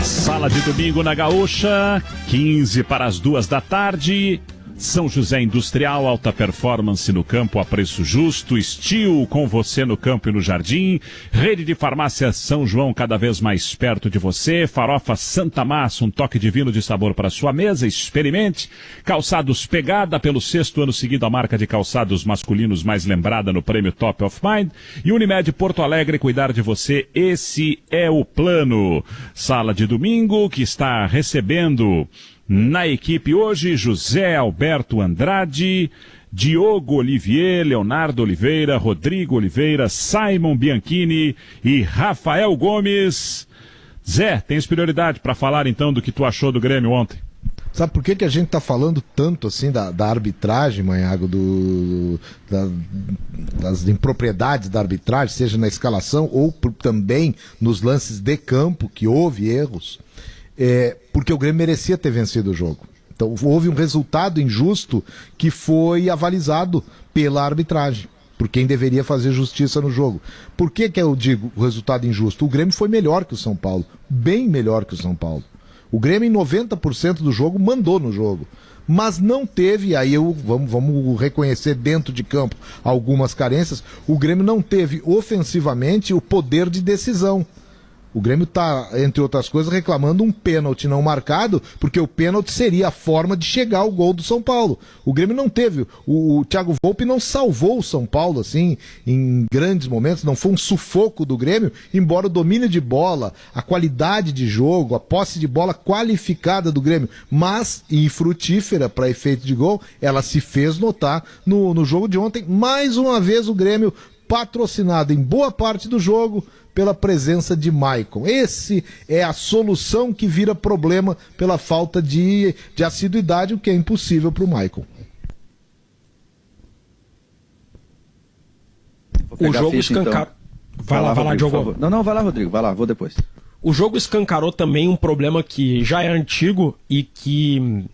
Sala de domingo na Gaúcha, 15 para as 2 da tarde. São José Industrial, alta performance no campo a preço justo. Steel com você no campo e no jardim. Rede de farmácias São João, cada vez mais perto de você. Farofa Santa Massa, um toque divino de sabor para sua mesa. Experimente. Calçados Pegada, pelo 6º ano seguido, a marca de calçados masculinos mais lembrada no prêmio Top of Mind. E Unimed Porto Alegre, cuidar de você, esse é o plano. Sala de domingo que está recebendo... Na equipe hoje, José Alberto Andrade, Diogo Olivier, Leonardo Oliveira, Rodrigo Oliveira, Simon Bianchini e Rafael Gomes. Zé, tens prioridade para falar então do que tu achou do Grêmio ontem? Sabe por que a gente está falando tanto assim da arbitragem, Manhago, das impropriedades da arbitragem, seja na escalação ou também nos lances de campo, que houve erros? Porque o Grêmio merecia ter vencido o jogo. Então houve um resultado injusto que foi avalizado pela arbitragem, por quem deveria fazer justiça no jogo. Por que eu digo o resultado injusto? O Grêmio foi melhor que o São Paulo, bem melhor que o São Paulo. O Grêmio em 90% do jogo mandou no jogo, mas não teve, aí vamos reconhecer dentro de campo algumas carências, o Grêmio não teve ofensivamente o poder de decisão. O Grêmio está, entre outras coisas, reclamando um pênalti não marcado, porque o pênalti seria a forma de chegar ao gol do São Paulo. O Grêmio não teve, o Thiago Volpi não salvou o São Paulo, assim, em grandes momentos, não foi um sufoco do Grêmio, embora o domínio de bola, a qualidade de jogo, a posse de bola qualificada do Grêmio, mas infrutífera para efeito de gol, ela se fez notar no jogo de ontem. Mais uma vez o Grêmio patrocinado em boa parte do jogo pela presença de Maicon. Esse é a solução que vira problema pela falta de assiduidade, o que é impossível para o Maicon. O jogo escancarou. Então. Vai lá, Diogo. Não, vai lá, Rodrigo, vai lá, vou depois. O jogo escancarou também um problema que já é antigo e que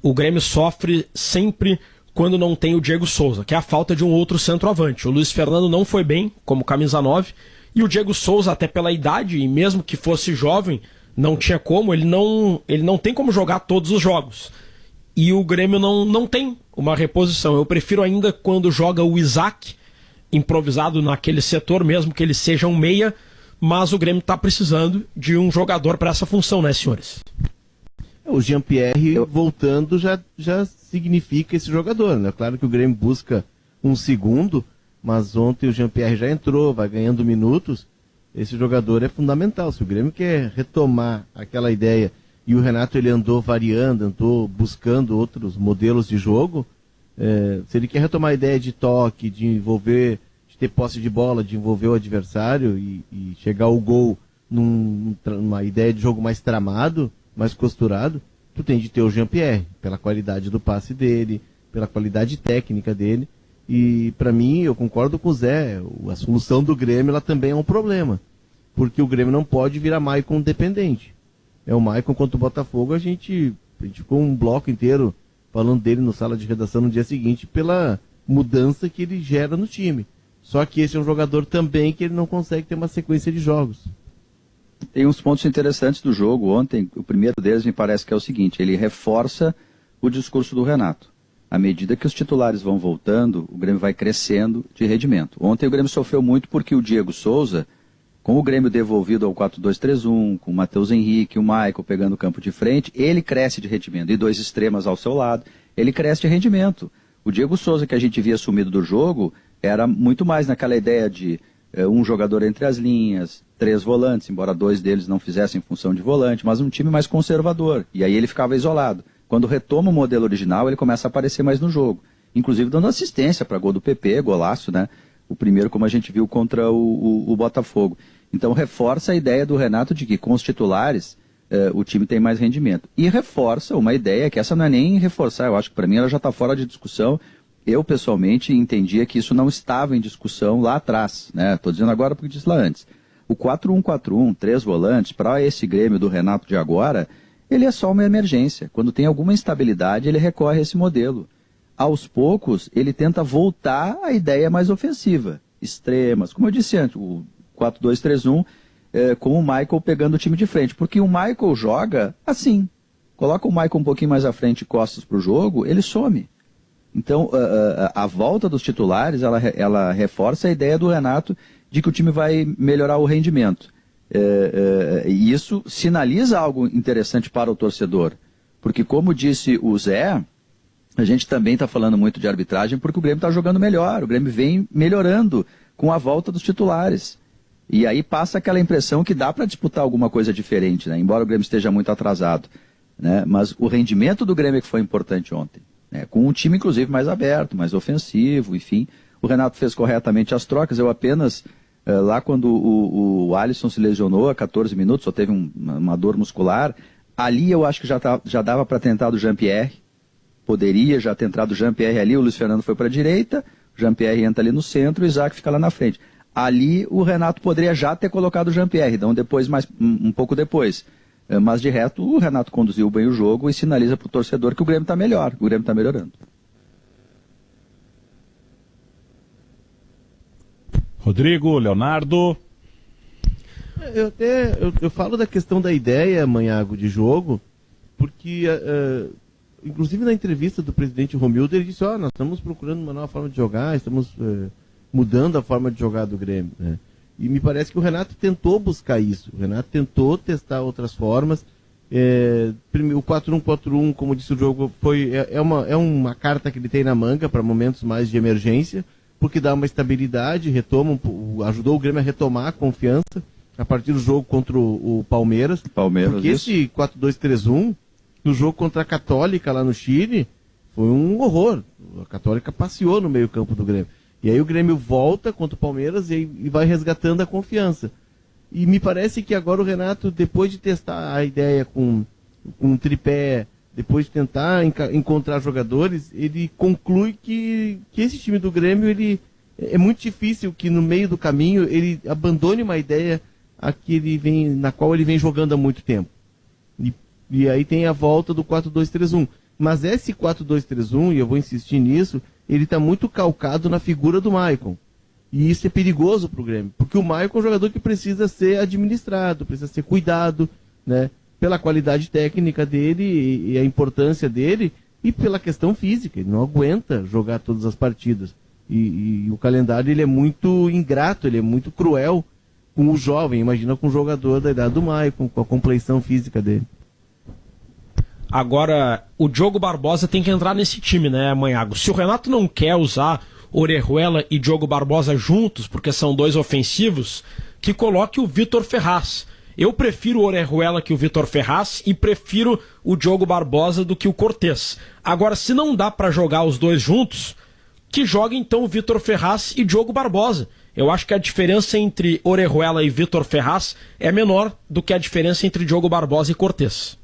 o Grêmio sofre sempre quando não tem o Diego Souza, que é a falta de um outro centroavante. O Luiz Fernando não foi bem como camisa 9, e o Diego Souza, até pela idade, e mesmo que fosse jovem, não tinha como, ele não tem como jogar todos os jogos. e o Grêmio não tem uma reposição. Eu prefiro ainda quando joga o Isaac, improvisado naquele setor, mesmo que ele seja um meia, mas o Grêmio está precisando de um jogador para essa função, né, senhores? O Jean-Pierre voltando já significa esse jogador, né? Claro que o Grêmio busca um segundo, mas ontem o Jean-Pierre já entrou, vai ganhando minutos. Esse jogador é fundamental. Se o Grêmio quer retomar aquela ideia, e o Renato ele andou variando, andou buscando outros modelos de jogo, se ele quer retomar a ideia de toque, de envolver, de ter posse de bola, de envolver o adversário e chegar ao gol numa ideia de jogo mais tramado, mais costurado, tu tem de ter o Jean-Pierre, pela qualidade do passe dele, pela qualidade técnica dele. E para mim, eu concordo com o Zé, a solução do Grêmio ela também é um problema, porque o Grêmio não pode virar Maicon dependente. O Maicon contra o Botafogo, a gente ficou um bloco inteiro falando dele no sala de redação no dia seguinte pela mudança que ele gera no time. Só que esse é um jogador também que ele não consegue ter uma sequência de jogos. Tem uns pontos interessantes do jogo ontem. O primeiro deles me parece que é o seguinte: ele reforça o discurso do Renato. À medida que os titulares vão voltando, o Grêmio vai crescendo de rendimento. Ontem o Grêmio sofreu muito porque o Diego Souza, com o Grêmio devolvido ao 4-2-3-1, com o Matheus Henrique, o Michael pegando o campo de frente, ele cresce de rendimento. E dois extremas ao seu lado, ele cresce de rendimento. O Diego Souza, que a gente via sumido do jogo, era muito mais naquela ideia de um jogador entre as linhas, 3 volantes, embora 2 deles não fizessem função de volante, mas um time mais conservador. E aí ele ficava isolado. Quando retoma o modelo original, ele começa a aparecer mais no jogo. Inclusive dando assistência para gol do PP, golaço, né? O primeiro, como a gente viu, contra o Botafogo. Então reforça a ideia do Renato de que com os titulares o time tem mais rendimento. E reforça uma ideia que essa não é nem reforçar, eu acho que para mim ela já está fora de discussão. Eu, pessoalmente, entendia que isso não estava em discussão lá atrás, né? Estou dizendo agora porque disse lá antes. O 4-1-4-1, 3 volantes, para esse Grêmio do Renato de agora, ele é só uma emergência. Quando tem alguma instabilidade, ele recorre a esse modelo. Aos poucos, ele tenta voltar à ideia mais ofensiva. Extremas, como eu disse antes, o 4-2-3-1, com o Michael pegando o time de frente. Porque o Michael joga assim. Coloca o Michael um pouquinho mais à frente e costas para o jogo, ele some. Então, a volta dos titulares, ela reforça a ideia do Renato de que o time vai melhorar o rendimento. E isso sinaliza algo interessante para o torcedor. Porque, como disse o Zé, a gente também está falando muito de arbitragem porque o Grêmio está jogando melhor. O Grêmio vem melhorando com a volta dos titulares. E aí passa aquela impressão que dá para disputar alguma coisa diferente, né? Embora o Grêmio esteja muito atrasado, né? Mas o rendimento do Grêmio é que foi importante ontem, né? Com um time, inclusive, mais aberto, mais ofensivo, enfim. O Renato fez corretamente as trocas. Eu apenas, lá quando o Alisson se lesionou a 14 minutos, só teve uma dor muscular, ali eu acho que já dava para tentar do Jean-Pierre. Poderia já ter entrado o Jean-Pierre ali, o Luiz Fernando foi para a direita, o Jean-Pierre entra ali no centro, o Isaac fica lá na frente. Ali o Renato poderia já ter colocado o Jean-Pierre, então depois, um pouco depois. Mas de resto, o Renato conduziu bem o jogo e sinaliza para o torcedor que o Grêmio está melhor, o Grêmio está melhorando. Rodrigo, Leonardo. Eu falo da questão da ideia, Manhago, de jogo, porque inclusive na entrevista do presidente Romildo, ele disse, nós estamos procurando uma nova forma de jogar, estamos mudando a forma de jogar do Grêmio, né? E me parece que o Renato tentou buscar isso, o Renato tentou testar outras formas. O 4-1-4-1, como disse o jogo, é uma carta que ele tem na manga para momentos mais de emergência, porque dá uma estabilidade, ajudou o Grêmio a retomar a confiança a partir do jogo contra o Palmeiras. Porque isso. Esse 4-2-3-1, no jogo contra a Católica lá no Chile, foi um horror. A Católica passeou no meio campo do Grêmio. E aí o Grêmio volta contra o Palmeiras e vai resgatando a confiança. E me parece que agora o Renato, depois de testar a ideia com um tripé, depois de tentar encontrar jogadores, ele conclui que esse time do Grêmio, é muito difícil que no meio do caminho ele abandone uma ideia na qual ele vem jogando há muito tempo. E aí tem a volta do 4-2-3-1. Mas esse 4-2-3-1, e eu vou insistir nisso, ele está muito calcado na figura do Maicon. E isso é perigoso para o Grêmio, porque o Maicon é um jogador que precisa ser administrado, precisa ser cuidado, né? Pela qualidade técnica dele e a importância dele, e pela questão física, ele não aguenta jogar todas as partidas. E o calendário ele é muito ingrato, ele é muito cruel com o jovem, imagina com o jogador da idade do Maicon, com a compleição física dele. Agora, o Diogo Barbosa tem que entrar nesse time, né, Manhago? Se o Renato não quer usar Orejuela e Diogo Barbosa juntos, porque são dois ofensivos, que coloque o Vitor Ferraz. Eu prefiro o Orejuela que o Vitor Ferraz e prefiro o Diogo Barbosa do que o Cortez. Agora, se não dá para jogar os dois juntos, que jogue então o Vitor Ferraz e Diogo Barbosa. Eu acho que a diferença entre Orejuela e Vitor Ferraz é menor do que a diferença entre Diogo Barbosa e Cortez.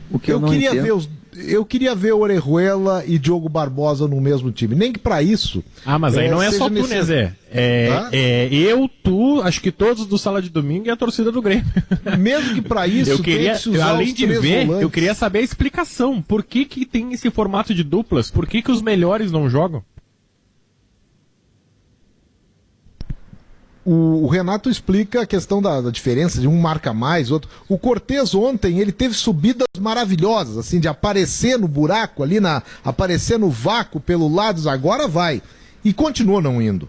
O que eu queria ver Orejuela e Diogo Barbosa no mesmo time. Nem que pra isso. Mas aí não é só tu, né, Zé? Eu, tu, acho que todos do Sala de Domingo e a torcida do Grêmio. Mesmo que pra isso, além de ver, volantes. Eu queria saber a explicação. Por que tem esse formato de duplas? Por que os melhores não jogam? O Renato explica a questão da diferença de um marca mais, outro. O Cortez ontem, ele teve subidas maravilhosas, assim, de aparecer no buraco ali, aparecer no vácuo pelo lado, agora vai. E continua não indo,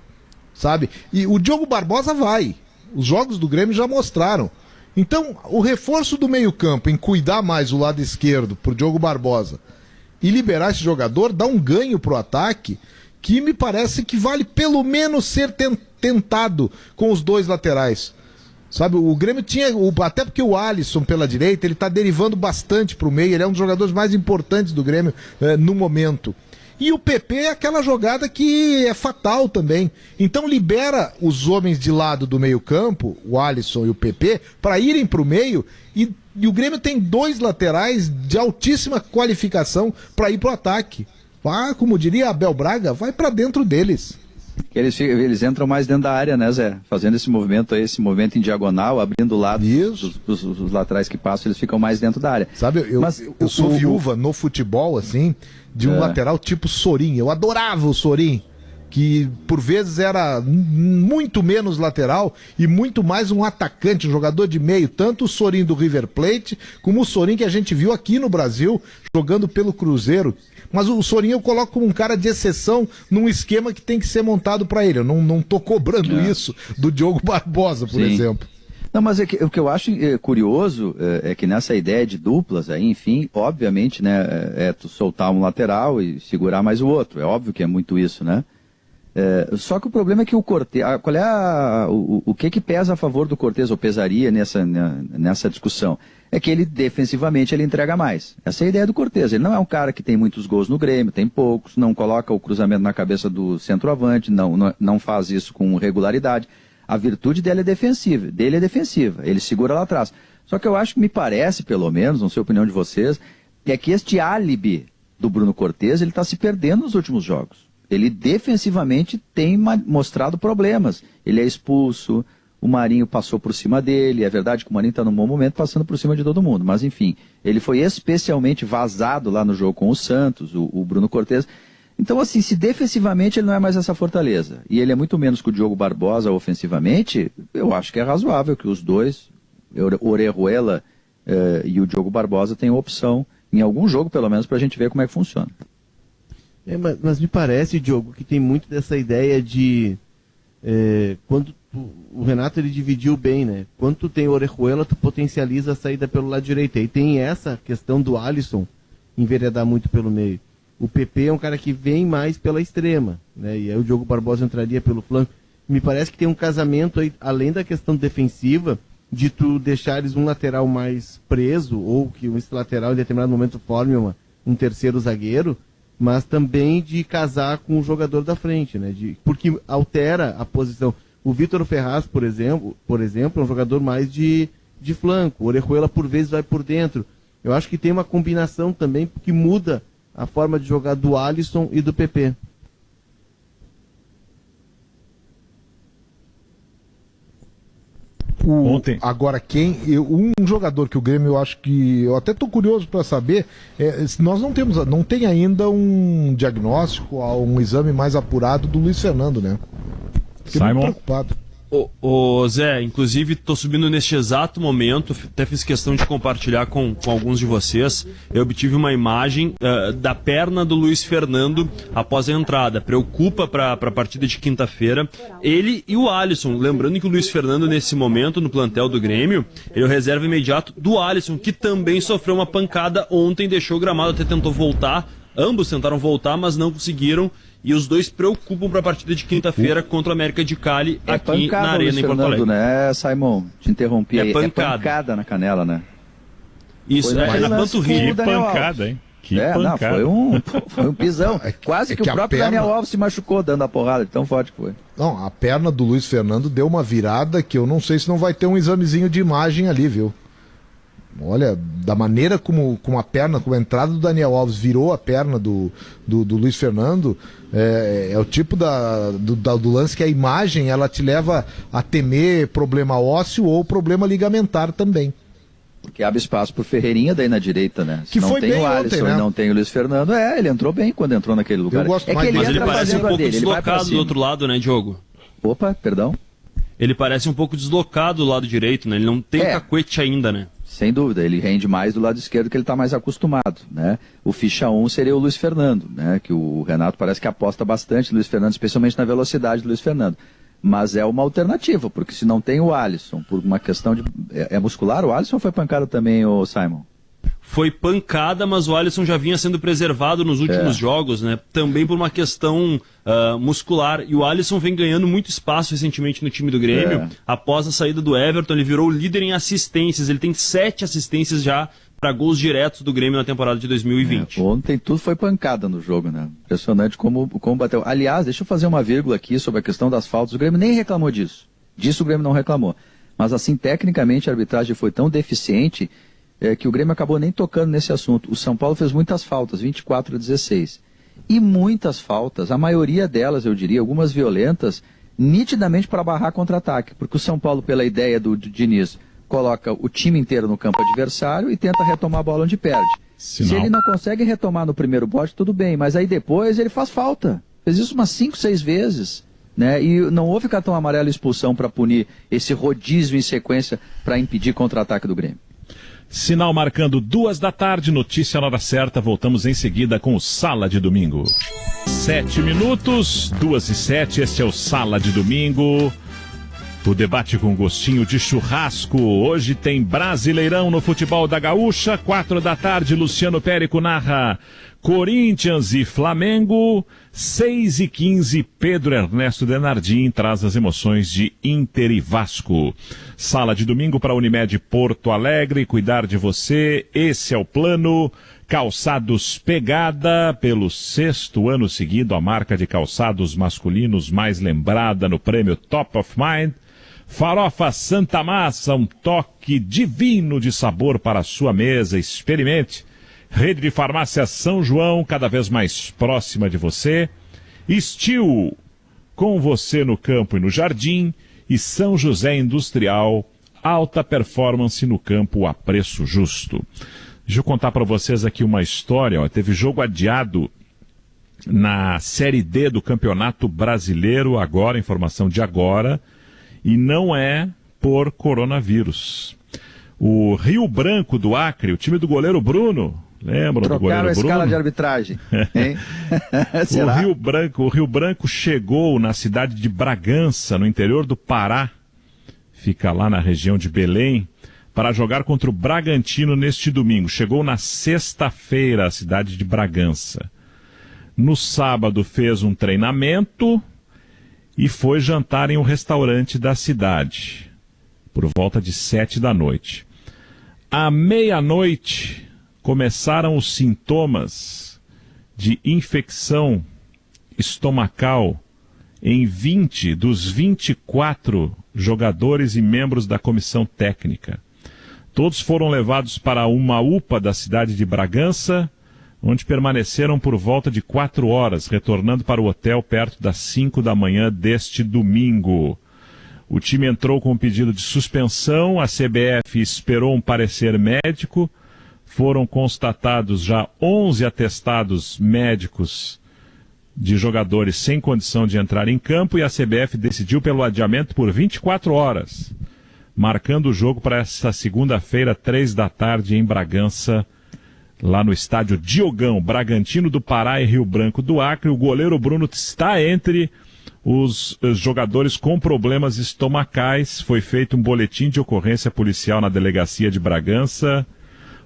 sabe? E o Diogo Barbosa vai. Os jogos do Grêmio já mostraram. Então, o reforço do meio-campo em cuidar mais o lado esquerdo pro Diogo Barbosa e liberar esse jogador dá um ganho pro ataque que me parece que vale pelo menos ser tentado com os dois laterais. Sabe, o Grêmio tinha, até porque o Alisson pela direita, ele tá derivando bastante pro meio, ele é um dos jogadores mais importantes do Grêmio no momento. E o PP é aquela jogada que é fatal também. Então libera os homens de lado do meio-campo, o Alisson e o PP, para irem pro meio e o Grêmio tem dois laterais de altíssima qualificação para ir pro ataque. Como diria Abel Braga, vai para dentro deles. Eles entram mais dentro da área, né, Zé? Fazendo esse movimento em diagonal, abrindo o lado dos laterais que passam, eles ficam mais dentro da área. Sabe, eu sou viúva no futebol, assim, de um lateral tipo Sorin. Eu adorava o Sorin, que por vezes era muito menos lateral e muito mais um atacante, um jogador de meio. Tanto o Sorin do River Plate, como o Sorin que a gente viu aqui no Brasil, jogando pelo Cruzeiro. Mas o Sorin eu coloco como um cara de exceção num esquema que tem que ser montado para ele. Eu não tô cobrando isso do Diogo Barbosa, por exemplo. Não, mas o que eu acho curioso é que nessa ideia de duplas, aí, enfim, obviamente, né, é tu soltar um lateral e segurar mais o outro. É óbvio que é muito isso, né? Só que o problema é que o Cortez, qual é o que pesa a favor do Cortez, ou pesaria nessa discussão? É que ele, defensivamente, ele entrega mais. Essa é a ideia do Cortez. Ele não é um cara que tem muitos gols no Grêmio, tem poucos, não coloca o cruzamento na cabeça do centroavante, não faz isso com regularidade. A virtude dele é defensiva, ele segura lá atrás. Só que eu acho que me parece, pelo menos, não sei a opinião de vocês, é que este álibi do Bruno Cortez, ele está se perdendo nos últimos jogos. Ele defensivamente tem mostrado problemas. Ele é expulso, o Marinho passou por cima dele. É verdade que o Marinho está num bom momento passando por cima de todo mundo. Mas enfim, ele foi especialmente vazado lá no jogo com o Santos, o Bruno Cortez. Então assim, se defensivamente ele não é mais essa fortaleza, e ele é muito menos que o Diogo Barbosa ofensivamente, eu acho que é razoável que os dois, Orejuela e o Diogo Barbosa, tenham opção, em algum jogo pelo menos, para a gente ver como é que funciona. Mas me parece, Diogo, que tem muito dessa ideia de quando o Renato ele dividiu bem, né? Quando tu tem Orejuela, tu potencializa a saída pelo lado direito. E tem essa questão do Alisson enveredar muito pelo meio. O PP é um cara que vem mais pela extrema, né? E aí o Diogo Barbosa entraria pelo flanco. Me parece que tem um casamento aí, além da questão defensiva, de tu deixares um lateral mais preso, ou que esse lateral em determinado momento forme um terceiro zagueiro, mas também de casar com o jogador da frente, né? Porque altera a posição. O Vitor Ferraz, por exemplo, é um jogador mais de flanco. O Orejuela, por vezes, vai por dentro. Eu acho que tem uma combinação também que muda a forma de jogar do Alisson e do PP. Ontem. Agora, um jogador que o Grêmio, eu acho que eu até tô curioso para saber, nós não tem ainda um diagnóstico, um exame mais apurado do Luiz Fernando, né? Fiquei muito preocupado. Ô Zé, inclusive estou subindo neste exato momento, até fiz questão de compartilhar com alguns de vocês. Eu obtive uma imagem da perna do Luiz Fernando após a entrada. Preocupa para a partida de quinta-feira. Ele e o Alisson. Lembrando que o Luiz Fernando, nesse momento, no plantel do Grêmio, ele é o reserva imediato do Alisson, que também sofreu uma pancada ontem, deixou o gramado, até tentou voltar. Ambos tentaram voltar, mas não conseguiram. E os dois preocupam para a partida de quinta-feira contra o América de Cali aqui na Arena em Porto Alegre. Né, Simon? Te interrompi aí. Pancada. É pancada na canela, né? Isso, é na panturrilha. Que pancada, hein? Que pancada. Não, foi um pisão. Quase que o próprio Daniel Alves se machucou dando a porrada, tão forte que foi. Não, a perna do Luiz Fernando deu uma virada que eu não sei se não vai ter um examezinho de imagem ali, viu? Olha, da maneira como a perna, como a entrada do Daniel Alves virou a perna do Luiz Fernando, é o tipo do lance que a imagem ela te leva a temer problema ósseo ou problema ligamentar também. Porque abre espaço pro Ferreirinha daí na direita, né? Se que não foi tem bem o Alisson ontem, né? E não tem o Luiz Fernando, ele entrou bem quando entrou naquele lugar. Eu gosto mais mas ele parece um pouco deslocado do outro lado, né, Diogo? Opa, perdão? Ele parece um pouco deslocado do lado direito, né? Ele não tem o cacuete ainda, né? Sem dúvida, ele rende mais do lado esquerdo que ele está mais acostumado, né? O ficha 1 seria o Luiz Fernando, né? Que o Renato parece que aposta bastante no Luiz Fernando, especialmente na velocidade do Luiz Fernando. Mas é uma alternativa, porque se não tem o Alisson, por uma questão de... É muscular o Alisson ou foi pancada também, o Simon? Foi pancada, mas o Alisson já vinha sendo preservado nos últimos jogos, né? Também por uma questão muscular. E o Alisson vem ganhando muito espaço recentemente no time do Grêmio. Após a saída do Everton, ele virou líder em assistências. Ele tem 7 assistências já para gols diretos do Grêmio na temporada de 2020. Ontem tudo foi pancada no jogo, né? Impressionante como bateu. Aliás, deixa eu fazer uma vírgula aqui sobre a questão das faltas. O Grêmio nem reclamou disso. Disso o Grêmio não reclamou. Mas assim, tecnicamente a arbitragem foi tão deficiente que o Grêmio acabou nem tocando nesse assunto. O São Paulo fez muitas faltas, 24-16. E muitas faltas, a maioria delas, eu diria, algumas violentas, nitidamente para barrar contra-ataque. Porque o São Paulo, pela ideia do Diniz, coloca o time inteiro no campo adversário e tenta retomar a bola onde perde. Se ele não consegue retomar no primeiro bote, tudo bem, mas aí depois ele faz falta. Fez isso umas 5, 6 vezes. Né? E não houve cartão amarelo e expulsão para punir esse rodízio em sequência para impedir contra-ataque do Grêmio. Sinal marcando 2 da tarde, notícia na hora certa. Voltamos em seguida com o Sala de Domingo. 7 minutos, 2:07, este é o Sala de Domingo. O debate com gostinho de churrasco. Hoje tem Brasileirão no futebol da Gaúcha. 4 da tarde, Luciano Périco narra Corinthians e Flamengo. 6:15, Pedro Ernesto Denardim traz as emoções de Inter e Vasco. Sala de Domingo para Unimed Porto Alegre. Cuidar de você, esse é o plano. Calçados Pegada, pelo 6º ano seguido, a marca de calçados masculinos mais lembrada no prêmio Top of Mind. Farofa Santa Massa, um toque divino de sabor para a sua mesa. Experimente. Rede de Farmácia São João, cada vez mais próxima de você. Steel, com você no campo e no jardim. E São José Industrial, alta performance no campo a preço justo. Deixa eu contar para vocês aqui uma história. Teve jogo adiado na Série D do Campeonato Brasileiro, agora, informação de agora, e não é por coronavírus. O Rio Branco do Acre, o time do goleiro Bruno, lembram do goleiro Bruno? Trocaram a escala de arbitragem, hein? Será? O Rio Branco chegou na cidade de Bragança, no interior do Pará, fica lá na região de Belém, para jogar contra o Bragantino neste domingo. Chegou na sexta-feira à cidade de Bragança. No sábado fez um treinamento e foi jantar em um restaurante da cidade, por volta de 7 da noite. À meia-noite começaram os sintomas de infecção estomacal em 20 dos 24 jogadores e membros da comissão técnica. Todos foram levados para uma UPA da cidade de Bragança, onde permaneceram por volta de 4 horas, retornando para o hotel perto das 5 da manhã deste domingo. O time entrou com um pedido de suspensão, a CBF esperou um parecer médico, foram constatados já 11 atestados médicos de jogadores sem condição de entrar em campo e a CBF decidiu pelo adiamento por 24 horas, marcando o jogo para esta segunda-feira, 3 da tarde, em Bragança, lá no estádio Diogão. Bragantino do Pará e Rio Branco do Acre. O goleiro Bruno está entre os jogadores com problemas estomacais. Foi feito um boletim de ocorrência policial na delegacia de Bragança.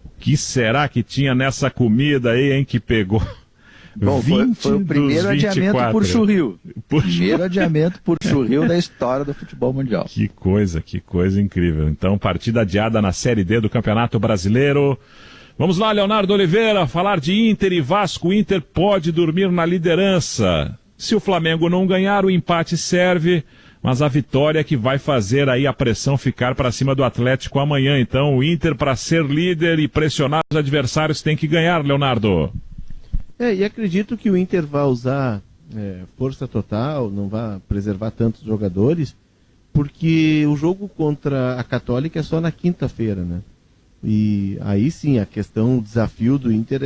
O que será que tinha nessa comida aí, hein, que pegou? Bom, foi o primeiro adiamento por churril. Primeiro adiamento por churril da história do futebol mundial. Que coisa incrível. Então, partida adiada na Série D do Campeonato Brasileiro. Vamos lá, Leonardo Oliveira, falar de Inter e Vasco. O Inter pode dormir na liderança. Se o Flamengo não ganhar, o empate serve, mas a vitória é que vai fazer aí a pressão ficar para cima do Atlético amanhã. Então, o Inter, para ser líder e pressionar os adversários, tem que ganhar, Leonardo. E acredito que o Inter vai usar força total, não vai preservar tantos jogadores, porque o jogo contra a Católica é só na quinta-feira, né? E aí sim, a questão, o desafio do Inter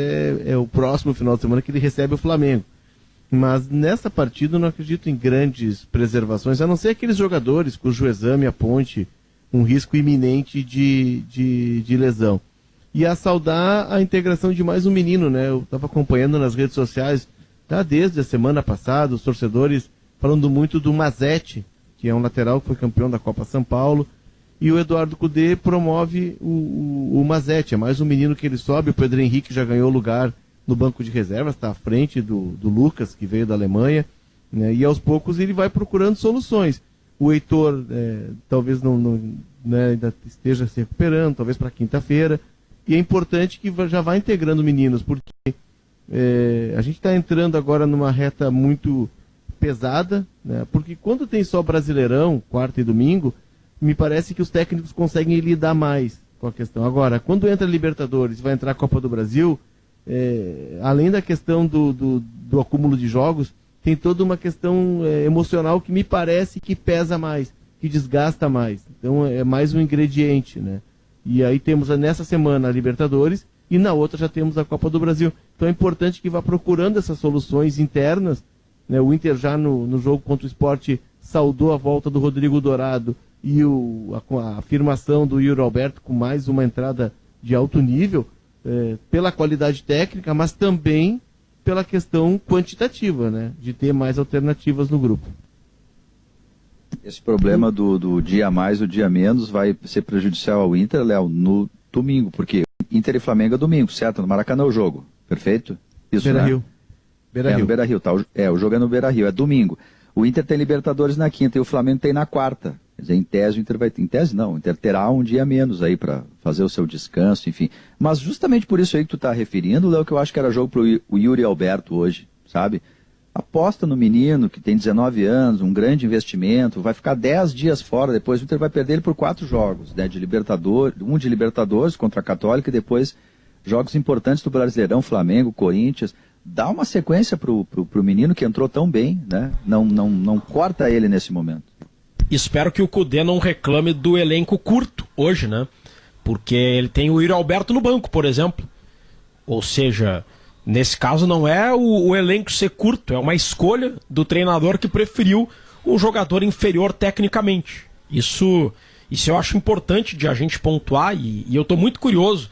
é o próximo final de semana que ele recebe o Flamengo. Mas nessa partida eu não acredito em grandes preservações, a não ser aqueles jogadores cujo exame aponte um risco iminente de lesão. E a saudar a integração de mais um menino, né? Eu estava acompanhando nas redes sociais, tá, desde a semana passada, os torcedores falando muito do Mazetti, que é um lateral que foi campeão da Copa São Paulo, e o Eduardo Cudê promove o Mazetti, é mais um menino que ele sobe. O Pedro Henrique já ganhou lugar no banco de reservas, está à frente do Lucas, que veio da Alemanha, né? E aos poucos ele vai procurando soluções. O Heitor talvez né, ainda esteja se recuperando, talvez para quinta-feira. E é importante que já vá integrando meninos, porque a gente está entrando agora numa reta muito pesada, né? Porque quando tem só Brasileirão, quarta e domingo, me parece que os técnicos conseguem lidar mais com a questão. Agora, quando entra Libertadores, vai entrar a Copa do Brasil, além da questão do acúmulo de jogos, tem toda uma questão emocional que me parece que pesa mais, que desgasta mais. Então é mais um ingrediente, né? E aí temos nessa semana a Libertadores e na outra já temos a Copa do Brasil. Então é importante que vá procurando essas soluções internas, né? O Inter já no jogo contra o Sport saudou a volta do Rodrigo Dourado e a afirmação do Yuri Alberto com mais uma entrada de alto nível, pela qualidade técnica, mas também pela questão quantitativa, né? De ter mais alternativas no grupo. Esse problema do dia mais, o dia menos, vai ser prejudicial ao Inter, Léo, no domingo, porque Inter e Flamengo é domingo, certo? No Maracanã o jogo, perfeito? Isso, Beira-Rio. Beira-Rio. É no Beira-Rio, tá? O jogo é no Beira-Rio, é domingo. O Inter tem Libertadores na quinta e o Flamengo tem na quarta. Quer dizer, em tese o Inter vai ter... Em tese não, o Inter terá um dia menos aí para fazer o seu descanso, enfim. Mas justamente por isso aí que tu tá referindo, Léo, que eu acho que era jogo pro Yuri Alberto hoje, sabe? Aposta no menino que tem 19 anos, um grande investimento, vai ficar 10 dias fora, depois o Inter vai perder ele por 4 jogos, né, de Libertadores, um de Libertadores contra a Católica e depois jogos importantes do Brasileirão, Flamengo, Corinthians. Dá uma sequência pro menino que entrou tão bem, né? Não corta ele nesse momento. Espero que o Cudê não reclame do elenco curto hoje, né? Porque ele tem o Yuri Alberto no banco, por exemplo. Ou seja, nesse caso não é o elenco ser curto, é uma escolha do treinador que preferiu um jogador inferior tecnicamente. Isso eu acho importante de a gente pontuar e eu estou muito curioso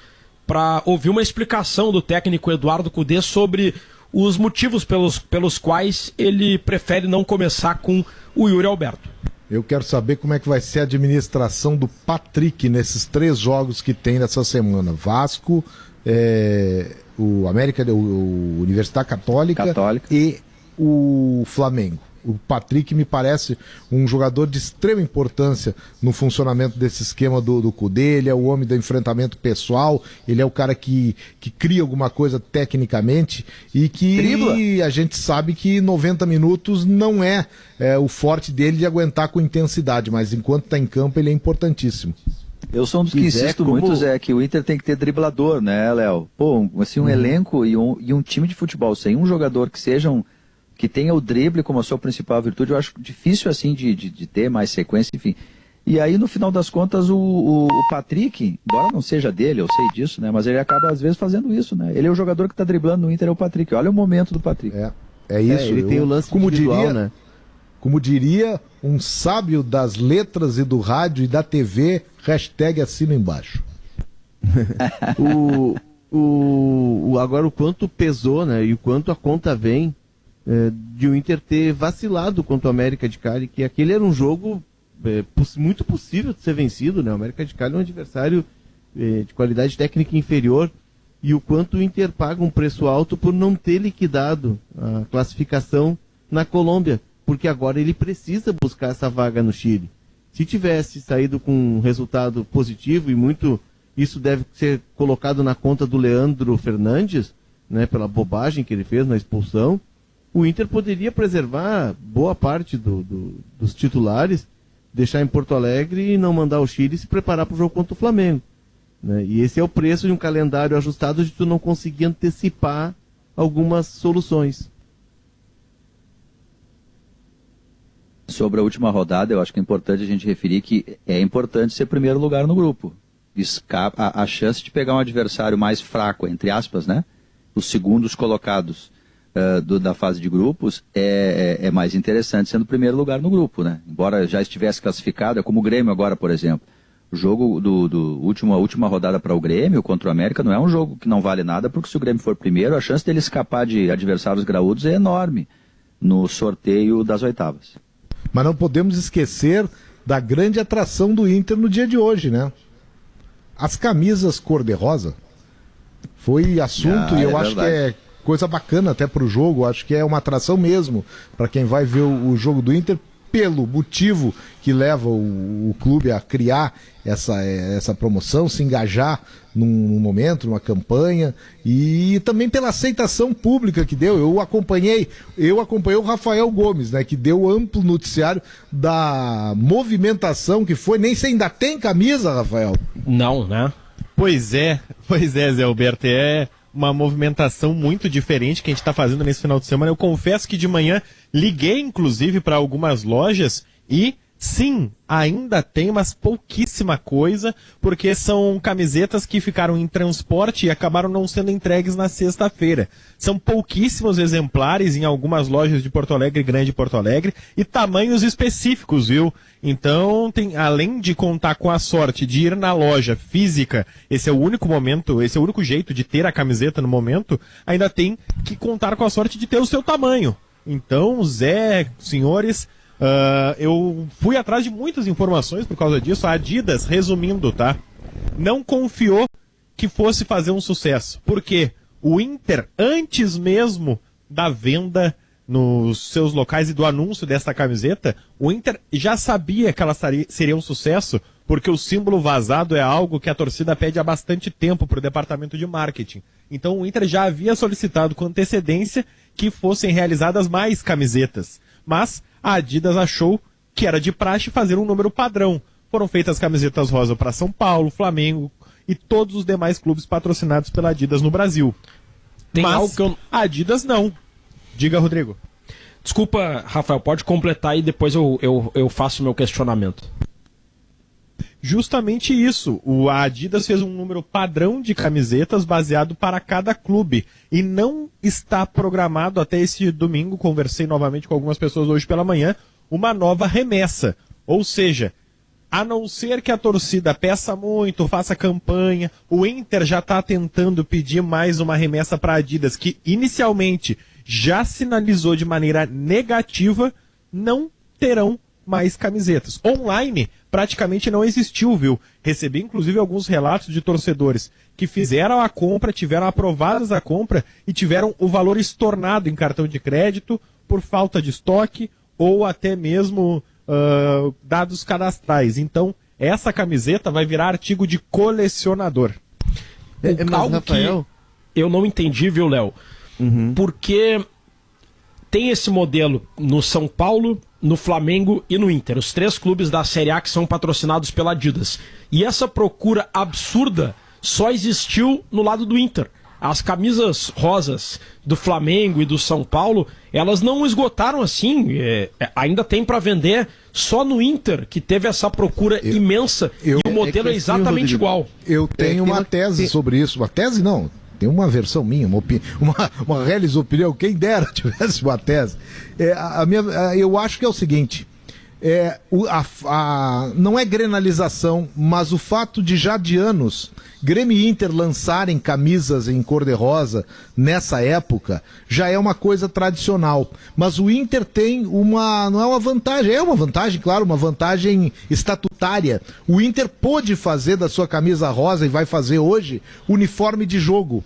para ouvir uma explicação do técnico Eduardo Cudê sobre os motivos pelos quais ele prefere não começar com o Yuri Alberto. Eu quero saber como é que vai ser a administração do Patrick nesses 3 jogos que tem nessa semana. Vasco, o Universidade Católica e o Flamengo. O Patrick me parece um jogador de extrema importância no funcionamento desse esquema do Cudê. Ele é o homem do enfrentamento pessoal, ele é o cara que cria alguma coisa tecnicamente e que dribla. A gente sabe que 90 minutos não é o forte dele de aguentar com intensidade, mas enquanto está em campo ele é importantíssimo. Eu sou um dos que insisto muito, Zé, que o Inter tem que ter driblador, né, Léo? Pô, assim, um elenco e um time de futebol sem um jogador que tenha o drible como a sua principal virtude, eu acho difícil assim de ter mais sequência, enfim. E aí, no final das contas, o Patrick, embora não seja dele, eu sei disso, né? Mas ele acaba, às vezes, fazendo isso, né? Ele é o jogador que está driblando no Inter, é o Patrick. Olha o momento do Patrick. É isso. Ele tem o lance individual, né? Como diria um sábio das letras e do rádio e da TV, #assina embaixo. Agora o quanto pesou, né? E o quanto a conta vem de o Inter ter vacilado contra o América de Cali, que aquele era um jogo muito possível de ser vencido, né? O América de Cali é um adversário de qualidade técnica inferior, e o quanto o Inter paga um preço alto por não ter liquidado a classificação na Colômbia, porque agora ele precisa buscar essa vaga no Chile. Se tivesse saído com um resultado positivo, e muito isso deve ser colocado na conta do Leandro Fernandes, né, pela bobagem que ele fez na expulsão, o Inter poderia preservar boa parte dos titulares, deixar em Porto Alegre e não mandar o Chile se preparar para o jogo contra o Flamengo. Né? E esse é o preço de um calendário ajustado, de tu não conseguir antecipar algumas soluções. Sobre a última rodada, eu acho que é importante a gente referir que é importante ser primeiro lugar no grupo. A chance de pegar um adversário mais fraco, entre aspas, né? Os segundos colocados da fase de grupos é mais interessante sendo primeiro lugar no grupo, né? Embora já estivesse classificado, é como o Grêmio agora, por exemplo. O jogo última rodada para o Grêmio contra o América não é um jogo que não vale nada, porque se o Grêmio for primeiro, a chance dele escapar de adversários graúdos é enorme no sorteio das oitavas. Mas não podemos esquecer da grande atração do Inter no dia de hoje, né? As camisas cor-de-rosa foi assunto, e eu acho que é coisa bacana até pro jogo. Acho que é uma atração mesmo para quem vai ver o jogo do Inter, pelo motivo que leva o clube a criar essa promoção, se engajar num momento, numa campanha, e também pela aceitação pública que deu. Eu acompanhei o Rafael Gomes, né, que deu amplo noticiário da movimentação que foi. Nem sei, ainda tem camisa, Rafael? Não, né? Pois é, Zé Alberto, é uma movimentação muito diferente que a gente está fazendo nesse final de semana. Eu confesso que de manhã liguei, inclusive, para algumas lojas e, sim, ainda tem, mas pouquíssima coisa, porque são camisetas que ficaram em transporte e acabaram não sendo entregues na sexta-feira. São pouquíssimos exemplares em algumas lojas de Porto Alegre, Grande Porto Alegre, e tamanhos específicos, viu? Então, além de contar com a sorte de ir na loja física, esse é o único jeito de ter a camiseta no momento, ainda tem que contar com a sorte de ter o seu tamanho. Então, Zé, senhores, eu fui atrás de muitas informações por causa disso. A Adidas, resumindo, tá? Não confiou que fosse fazer um sucesso. Por quê? O Inter, antes mesmo da venda nos seus locais e do anúncio dessa camiseta, o Inter já sabia que ela seria um sucesso, porque o símbolo vazado é algo que a torcida pede há bastante tempo para o departamento de marketing. Então o Inter já havia solicitado com antecedência que fossem realizadas mais camisetas. Mas a Adidas achou que era de praxe fazer um número padrão. Foram feitas camisetas rosa para São Paulo, Flamengo e todos os demais clubes patrocinados pela Adidas no Brasil. Mas a Adidas não. Diga, Rodrigo. Desculpa, Rafael, pode completar e depois eu faço o meu questionamento. Justamente isso. A Adidas fez um número padrão de camisetas baseado para cada clube. E não está programado até esse domingo, conversei novamente com algumas pessoas hoje pela manhã, uma nova remessa. Ou seja, a não ser que a torcida peça muito, faça campanha, o Inter já está tentando pedir mais uma remessa para a Adidas, que inicialmente já sinalizou de maneira negativa, não terão mais camisetas. Online praticamente não existiu, viu? Recebi inclusive alguns relatos de torcedores que fizeram a compra, tiveram aprovadas a compra e tiveram o valor estornado em cartão de crédito por falta de estoque ou até mesmo dados cadastrais. Então, essa camiseta vai virar artigo de colecionador. Algo Rafael, que eu não entendi, viu, Léo? Porque tem esse modelo no São Paulo, no Flamengo e no Inter, os 3 clubes da Série A que são patrocinados pela Adidas. E essa procura absurda só existiu no lado do Inter. As camisas rosas do Flamengo e do São Paulo, elas não esgotaram assim, ainda tem para vender. Só no Inter que teve essa procura imensa e o modelo é exatamente igual. Eu tenho uma tese sobre isso, uma tese não, Tem uma versão minha, uma reles opinião, quem dera tivesse uma tese. Eu acho que é o seguinte, não é grenalização, mas o fato de já de anos Grêmio e Inter lançarem camisas em cor-de-rosa nessa época já é uma coisa tradicional. Mas o Inter tem não é uma vantagem, claro, uma vantagem estatutária. O Inter pôde fazer da sua camisa rosa e vai fazer hoje uniforme de jogo.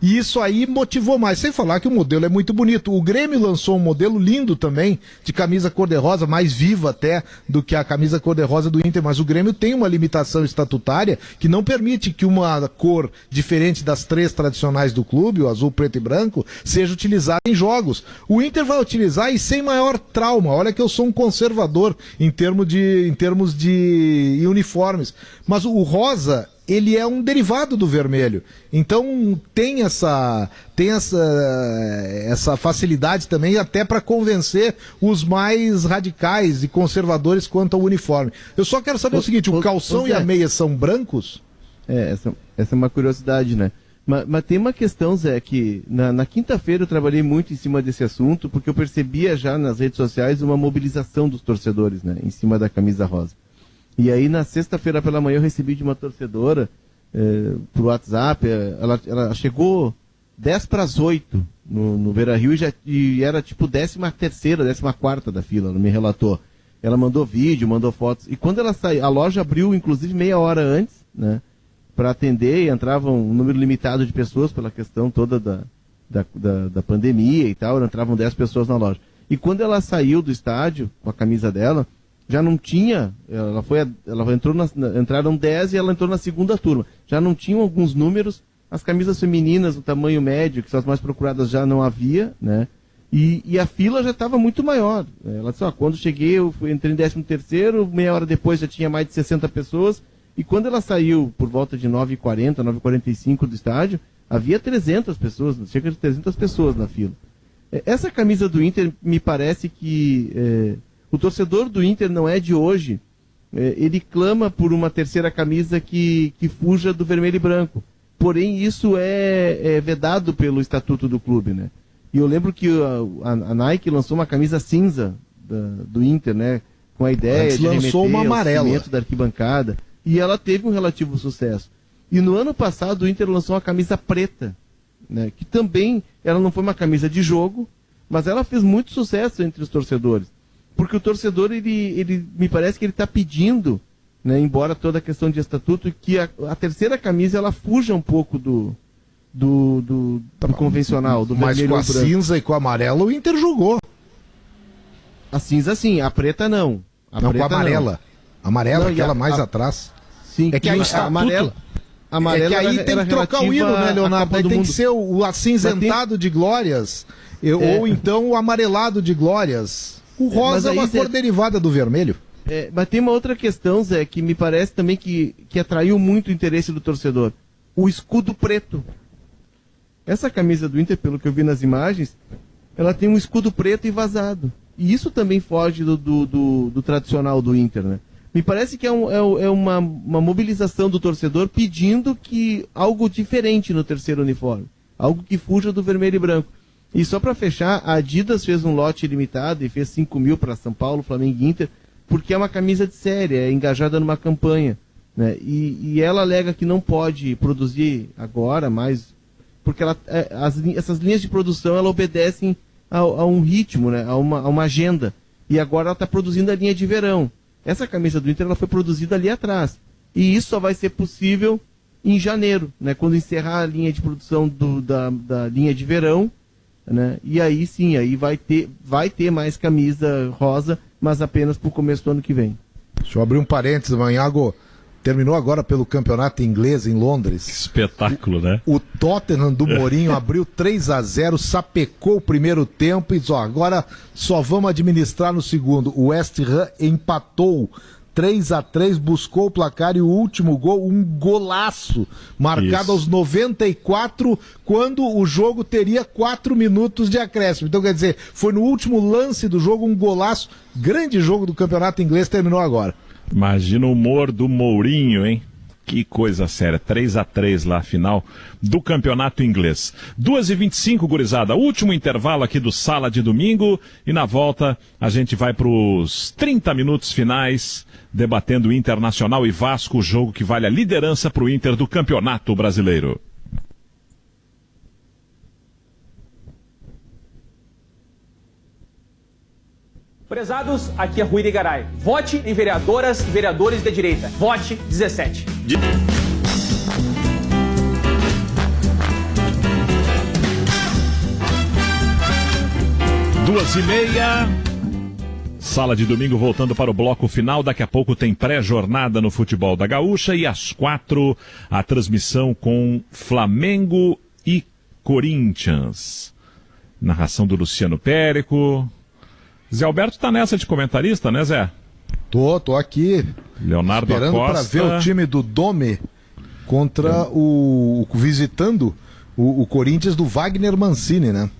E isso aí motivou mais, sem falar que o modelo é muito bonito. O Grêmio lançou um modelo lindo também, de camisa cor-de-rosa, mais viva até do que a camisa cor-de-rosa do Inter, mas o Grêmio tem uma limitação estatutária que não permite que uma cor diferente das 3 tradicionais do clube, o azul, preto e branco, seja utilizada em jogos. O Inter vai utilizar e sem maior trauma. Olha que eu sou um conservador em termos de uniformes, mas o rosa, ele é um derivado do vermelho. Então tem essa facilidade também até para convencer os mais radicais e conservadores quanto ao uniforme. Eu só quero saber o seguinte, o calção e a meia são brancos? Essa é uma curiosidade, né? Mas tem uma questão, Zé, que na quinta-feira eu trabalhei muito em cima desse assunto, porque eu percebia já nas redes sociais uma mobilização dos torcedores, né, em cima da camisa rosa. E aí, na sexta-feira pela manhã, eu recebi de uma torcedora, por WhatsApp, ela chegou 10:08 no Beira-Rio e era tipo 13ª, 14ª da fila, ela me relatou. Ela mandou vídeo, mandou fotos. E quando ela saiu, a loja abriu, inclusive, meia hora antes, né, para atender, e entrava um número limitado de pessoas pela questão toda da pandemia e tal, entravam 10 pessoas na loja. E quando ela saiu do estádio, com a camisa dela, já não tinha, entraram 10 e ela entrou na segunda turma. Já não tinham alguns números, as camisas femininas, o tamanho médio, que são as mais procuradas, já não havia, né? E a fila já estava muito maior. Ela disse, quando cheguei, entrei em 13º, meia hora depois já tinha mais de 60 pessoas, e quando ela saiu por volta de 9h40, 9h45 do estádio, havia 300 pessoas, cerca de 300 pessoas na fila. Essa camisa do Inter, me parece que o torcedor do Inter não é de hoje, ele clama por uma terceira camisa que fuja do vermelho e branco. Porém, isso é vedado pelo estatuto do clube, né? E eu lembro que a Nike lançou uma camisa cinza do Inter, né? Com a ideia de remeter uma amarela, ao cimento da arquibancada. E ela teve um relativo sucesso. E no ano passado o Inter lançou uma camisa preta, né? Que também, ela não foi uma camisa de jogo, mas ela fez muito sucesso entre os torcedores. Porque o torcedor, ele me parece que ele está pedindo, né, embora toda a questão de estatuto, que a terceira camisa ela fuja um pouco do convencional, do mas vermelho com a branco. Cinza e com a amarela o Inter jogou. A cinza sim, a preta não. Não, com a amarela. Não. A amarela, Não, aquela mais atrás. Sim, é que aí a amarela. É que aí tem que trocar o hino, né, Leonardo? Aí tem que ser o acinzentado de glórias, ou então o amarelado de glórias. O rosa é uma cor derivada do vermelho. Mas tem uma outra questão, Zé, que me parece também que atraiu muito o interesse do torcedor. O escudo preto. Essa camisa do Inter, pelo que eu vi nas imagens, ela tem um escudo preto e vazado. E isso também foge do tradicional do Inter, né? Me parece que é uma mobilização do torcedor pedindo que algo diferente no terceiro uniforme. Algo que fuja do vermelho e branco. E só para fechar, a Adidas fez um lote limitado e fez 5 mil para São Paulo, Flamengo e Inter, porque é uma camisa de série, é engajada numa campanha, né? E ela alega que não pode produzir agora, mas porque essas linhas de produção ela obedecem a um ritmo, né? a uma agenda. E agora ela está produzindo a linha de verão. Essa camisa do Inter ela foi produzida ali atrás. E isso só vai ser possível em janeiro, né? Quando encerrar a linha de produção da linha de verão, né? E aí sim, aí vai ter mais camisa rosa, mas apenas para o começo do ano que vem. Deixa eu abrir um parênteses, Manhago. Terminou agora pelo campeonato inglês em Londres. Espetáculo, né? O Tottenham do Mourinho abriu 3-0, sapecou o primeiro tempo e agora só vamos administrar no segundo. O West Ham empatou 3-3, buscou o placar e o último gol, um golaço, marcado aos 94, quando o jogo teria 4 minutos de acréscimo. Então, quer dizer, foi no último lance do jogo, um golaço. Grande jogo do campeonato inglês, terminou agora. Imagina o humor do Mourinho, hein? Que coisa séria, 3-3 lá, final do campeonato inglês. 2h25, gurizada, último intervalo aqui do Sala de Domingo, e na volta a gente vai para os 30 minutos finais, debatendo Internacional e Vasco, o jogo que vale a liderança para o Inter do Campeonato Brasileiro. Prezados, aqui é Rui de Garay. Vote em vereadoras e vereadores de direita. Vote 17. 2h30. Sala de Domingo voltando para o bloco final. Daqui a pouco tem pré-jornada no futebol da Gaúcha. E às 4 a transmissão com Flamengo e Corinthians. Narração do Luciano Périco. Zé Alberto tá nessa de comentarista, né, Zé? Tô aqui. Leonardo esperando Acosta. para ver o time do Dome contra o visitando o Corinthians do Wagner Mancini, né?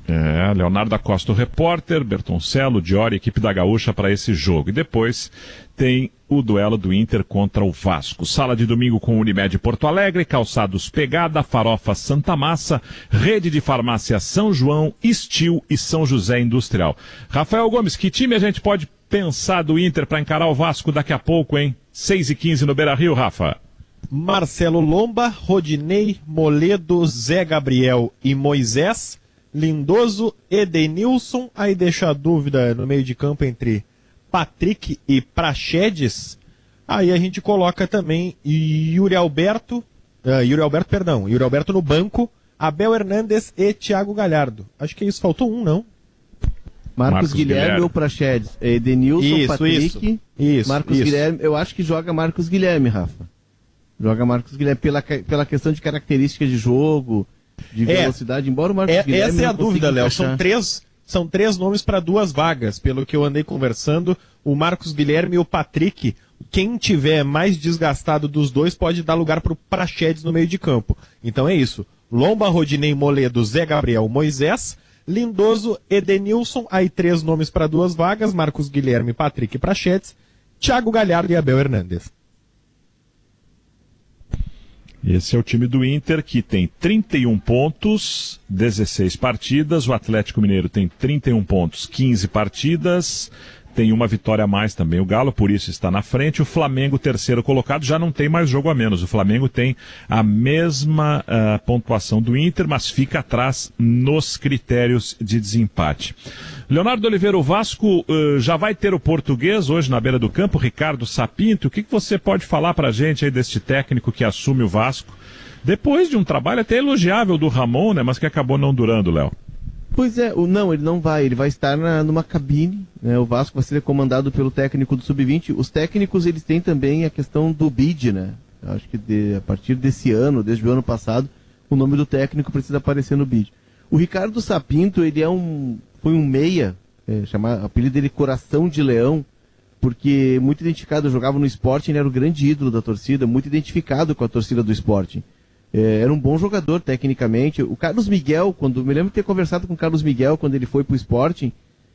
Leonardo Acosta, o repórter, Bertoncello, Diori, equipe da Gaúcha para esse jogo. E depois tem o duelo do Inter contra o Vasco. Sala de Domingo com Unimed Porto Alegre, Calçados Pegada, Farofa Santa Massa, Rede de Farmácia São João, Estil e São José Industrial. Rafael Gomes, que time a gente pode pensar do Inter para encarar o Vasco daqui a pouco, hein? 6h15 no Beira-Rio, Rafa. Marcelo Lomba, Rodinei, Moledo, Zé Gabriel e Moisés, Lindoso, Edenilson, aí deixa a dúvida no meio de campo entre Patrick e Praxedes, aí a gente coloca também Yuri Alberto no banco, Abel Hernandes e Thiago Galhardo. Acho que isso, faltou um, não? Marcos Guilherme ou Praxedes? Edenilson, Patrick, Marcos Guilherme, eu acho que joga Marcos Guilherme, Rafa. Joga Marcos Guilherme pela questão de características de jogo, de velocidade, embora o Marcos Guilherme... Essa é a dúvida, Léo. Encaixar... São três nomes para duas vagas, pelo que eu andei conversando. O Marcos Guilherme e o Patrick, quem tiver mais desgastado dos dois pode dar lugar para o Praxedes no meio de campo. Então é isso. Lomba, Rodinei, Moledo, Zé Gabriel, Moisés, Lindoso, Edenilson, aí 3 nomes para 2 vagas, Marcos Guilherme, Patrick e Praxedes, Thiago Galhardo e Abel Hernandes. Esse é o time do Inter, que tem 31 pontos, 16 partidas. O Atlético Mineiro tem 31 pontos, 15 partidas. Tem uma vitória a mais também o Galo, por isso está na frente. O Flamengo, terceiro colocado, já não tem mais jogo a menos. O Flamengo tem a mesma pontuação do Inter, mas fica atrás nos critérios de desempate. Leonardo Oliveira, o Vasco já vai ter o português hoje na beira do campo, Ricardo Sapinto. O que você pode falar pra gente aí deste técnico que assume o Vasco? Depois de um trabalho até elogiável do Ramon, né, mas que acabou não durando, Léo. Pois é, não, ele não vai, ele vai estar numa cabine, né? O Vasco vai ser comandado pelo técnico do Sub-20. Os técnicos, eles têm também a questão do bid, né? Eu acho que a partir desse ano, desde o ano passado, o nome do técnico precisa aparecer no bid. O Ricardo Sapinto, ele foi um meia, o apelido dele Coração de Leão, porque muito identificado, jogava no Sporting, ele era o grande ídolo da torcida, muito identificado com a torcida do Sporting. Era um bom jogador tecnicamente. O Carlos Miguel, me lembro de ter conversado com o Carlos Miguel quando ele foi para o Sporting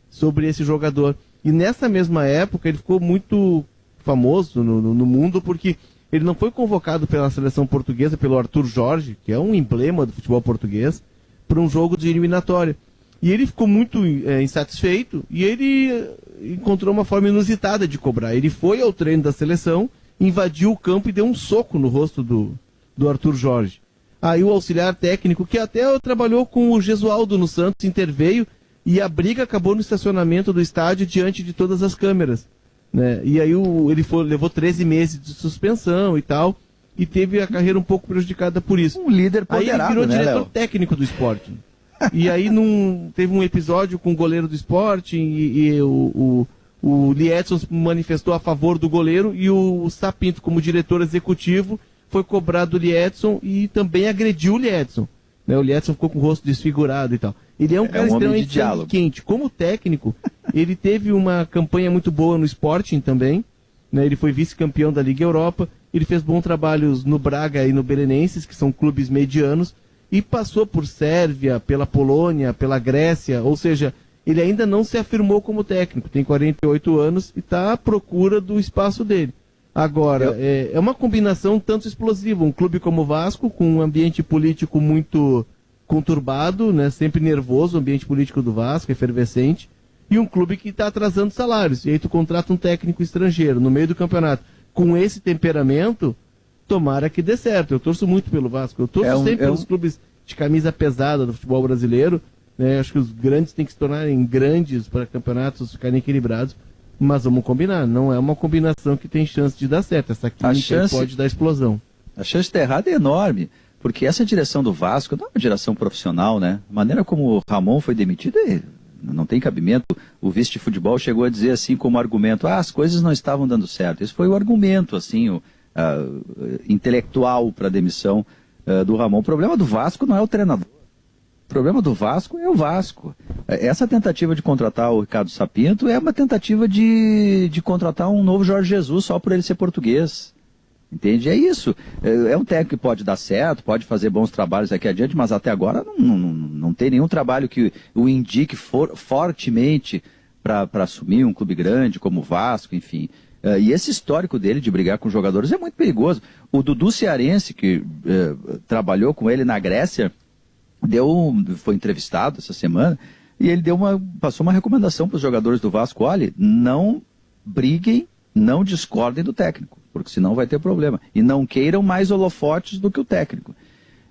sobre esse jogador. E nessa mesma época ele ficou muito famoso no mundo porque ele não foi convocado pela seleção portuguesa, pelo Arthur Jorge, que é um emblema do futebol português, para um jogo de eliminatória. E ele ficou muito insatisfeito e ele encontrou uma forma inusitada de cobrar. Ele foi ao treino da seleção, invadiu o campo e deu um soco no rosto do Arthur Jorge. Aí o auxiliar técnico, que até trabalhou com o Gesualdo no Santos, interveio e a briga acabou no estacionamento do estádio diante de todas as câmeras, né? E aí ele levou 13 meses de suspensão e tal, e teve a carreira um pouco prejudicada por isso. Um líder poderado, aí ele virou diretor Léo? técnico do Sporting. E aí teve um episódio com o goleiro do Sporting e o Liedson manifestou a favor do goleiro e o Sapinto, como diretor executivo, foi cobrado do Liedson e também agrediu o Liedson. Né? O Liedson ficou com o rosto desfigurado e tal. Ele é um cara extremamente sangue quente. Como técnico, ele teve uma campanha muito boa no Sporting também. Né? Ele foi vice-campeão da Liga Europa. Ele fez bons trabalhos no Braga e no Belenenses, que são clubes medianos. E passou por Sérvia, pela Polônia, pela Grécia. Ou seja, ele ainda não se afirmou como técnico. Tem 48 anos e está à procura do espaço dele. Agora, é uma combinação tanto explosiva. Um clube como o Vasco, com um ambiente político muito conturbado, né, sempre nervoso, o ambiente político do Vasco, efervescente, e um clube que está atrasando salários. E aí tu contrata um técnico estrangeiro no meio do campeonato. Com esse temperamento, tomara que dê certo. Eu torço muito pelo Vasco. Eu torço sempre pelos clubes de camisa pesada do futebol brasileiro. Né? Acho que os grandes têm que se tornarem grandes para campeonatos ficarem equilibrados. Mas vamos combinar, não é uma combinação que tem chance de dar certo. Essa química pode dar explosão. A chance de ter errado é enorme, porque essa direção do Vasco não é uma direção profissional, né? A maneira como o Ramon foi demitido não tem cabimento. O vice de futebol chegou a dizer assim como argumento, as coisas não estavam dando certo. Esse foi o argumento, assim, intelectual para a demissão do Ramon. O problema do Vasco não é o treinador. O problema do Vasco é o Vasco. Essa tentativa de contratar o Ricardo Sapinto é uma tentativa de contratar um novo Jorge Jesus só por ele ser português. Entende? É isso. É um técnico que pode dar certo, pode fazer bons trabalhos aqui adiante, mas até agora não tem nenhum trabalho que o indique fortemente para assumir um clube grande como o Vasco, enfim. E esse histórico dele de brigar com jogadores é muito perigoso. O Dudu Cearense, que trabalhou com ele na Grécia, foi entrevistado essa semana e ele passou uma recomendação para os jogadores do Vasco: olha, não briguem, não discordem do técnico, porque senão vai ter problema, e não queiram mais holofotes do que o técnico.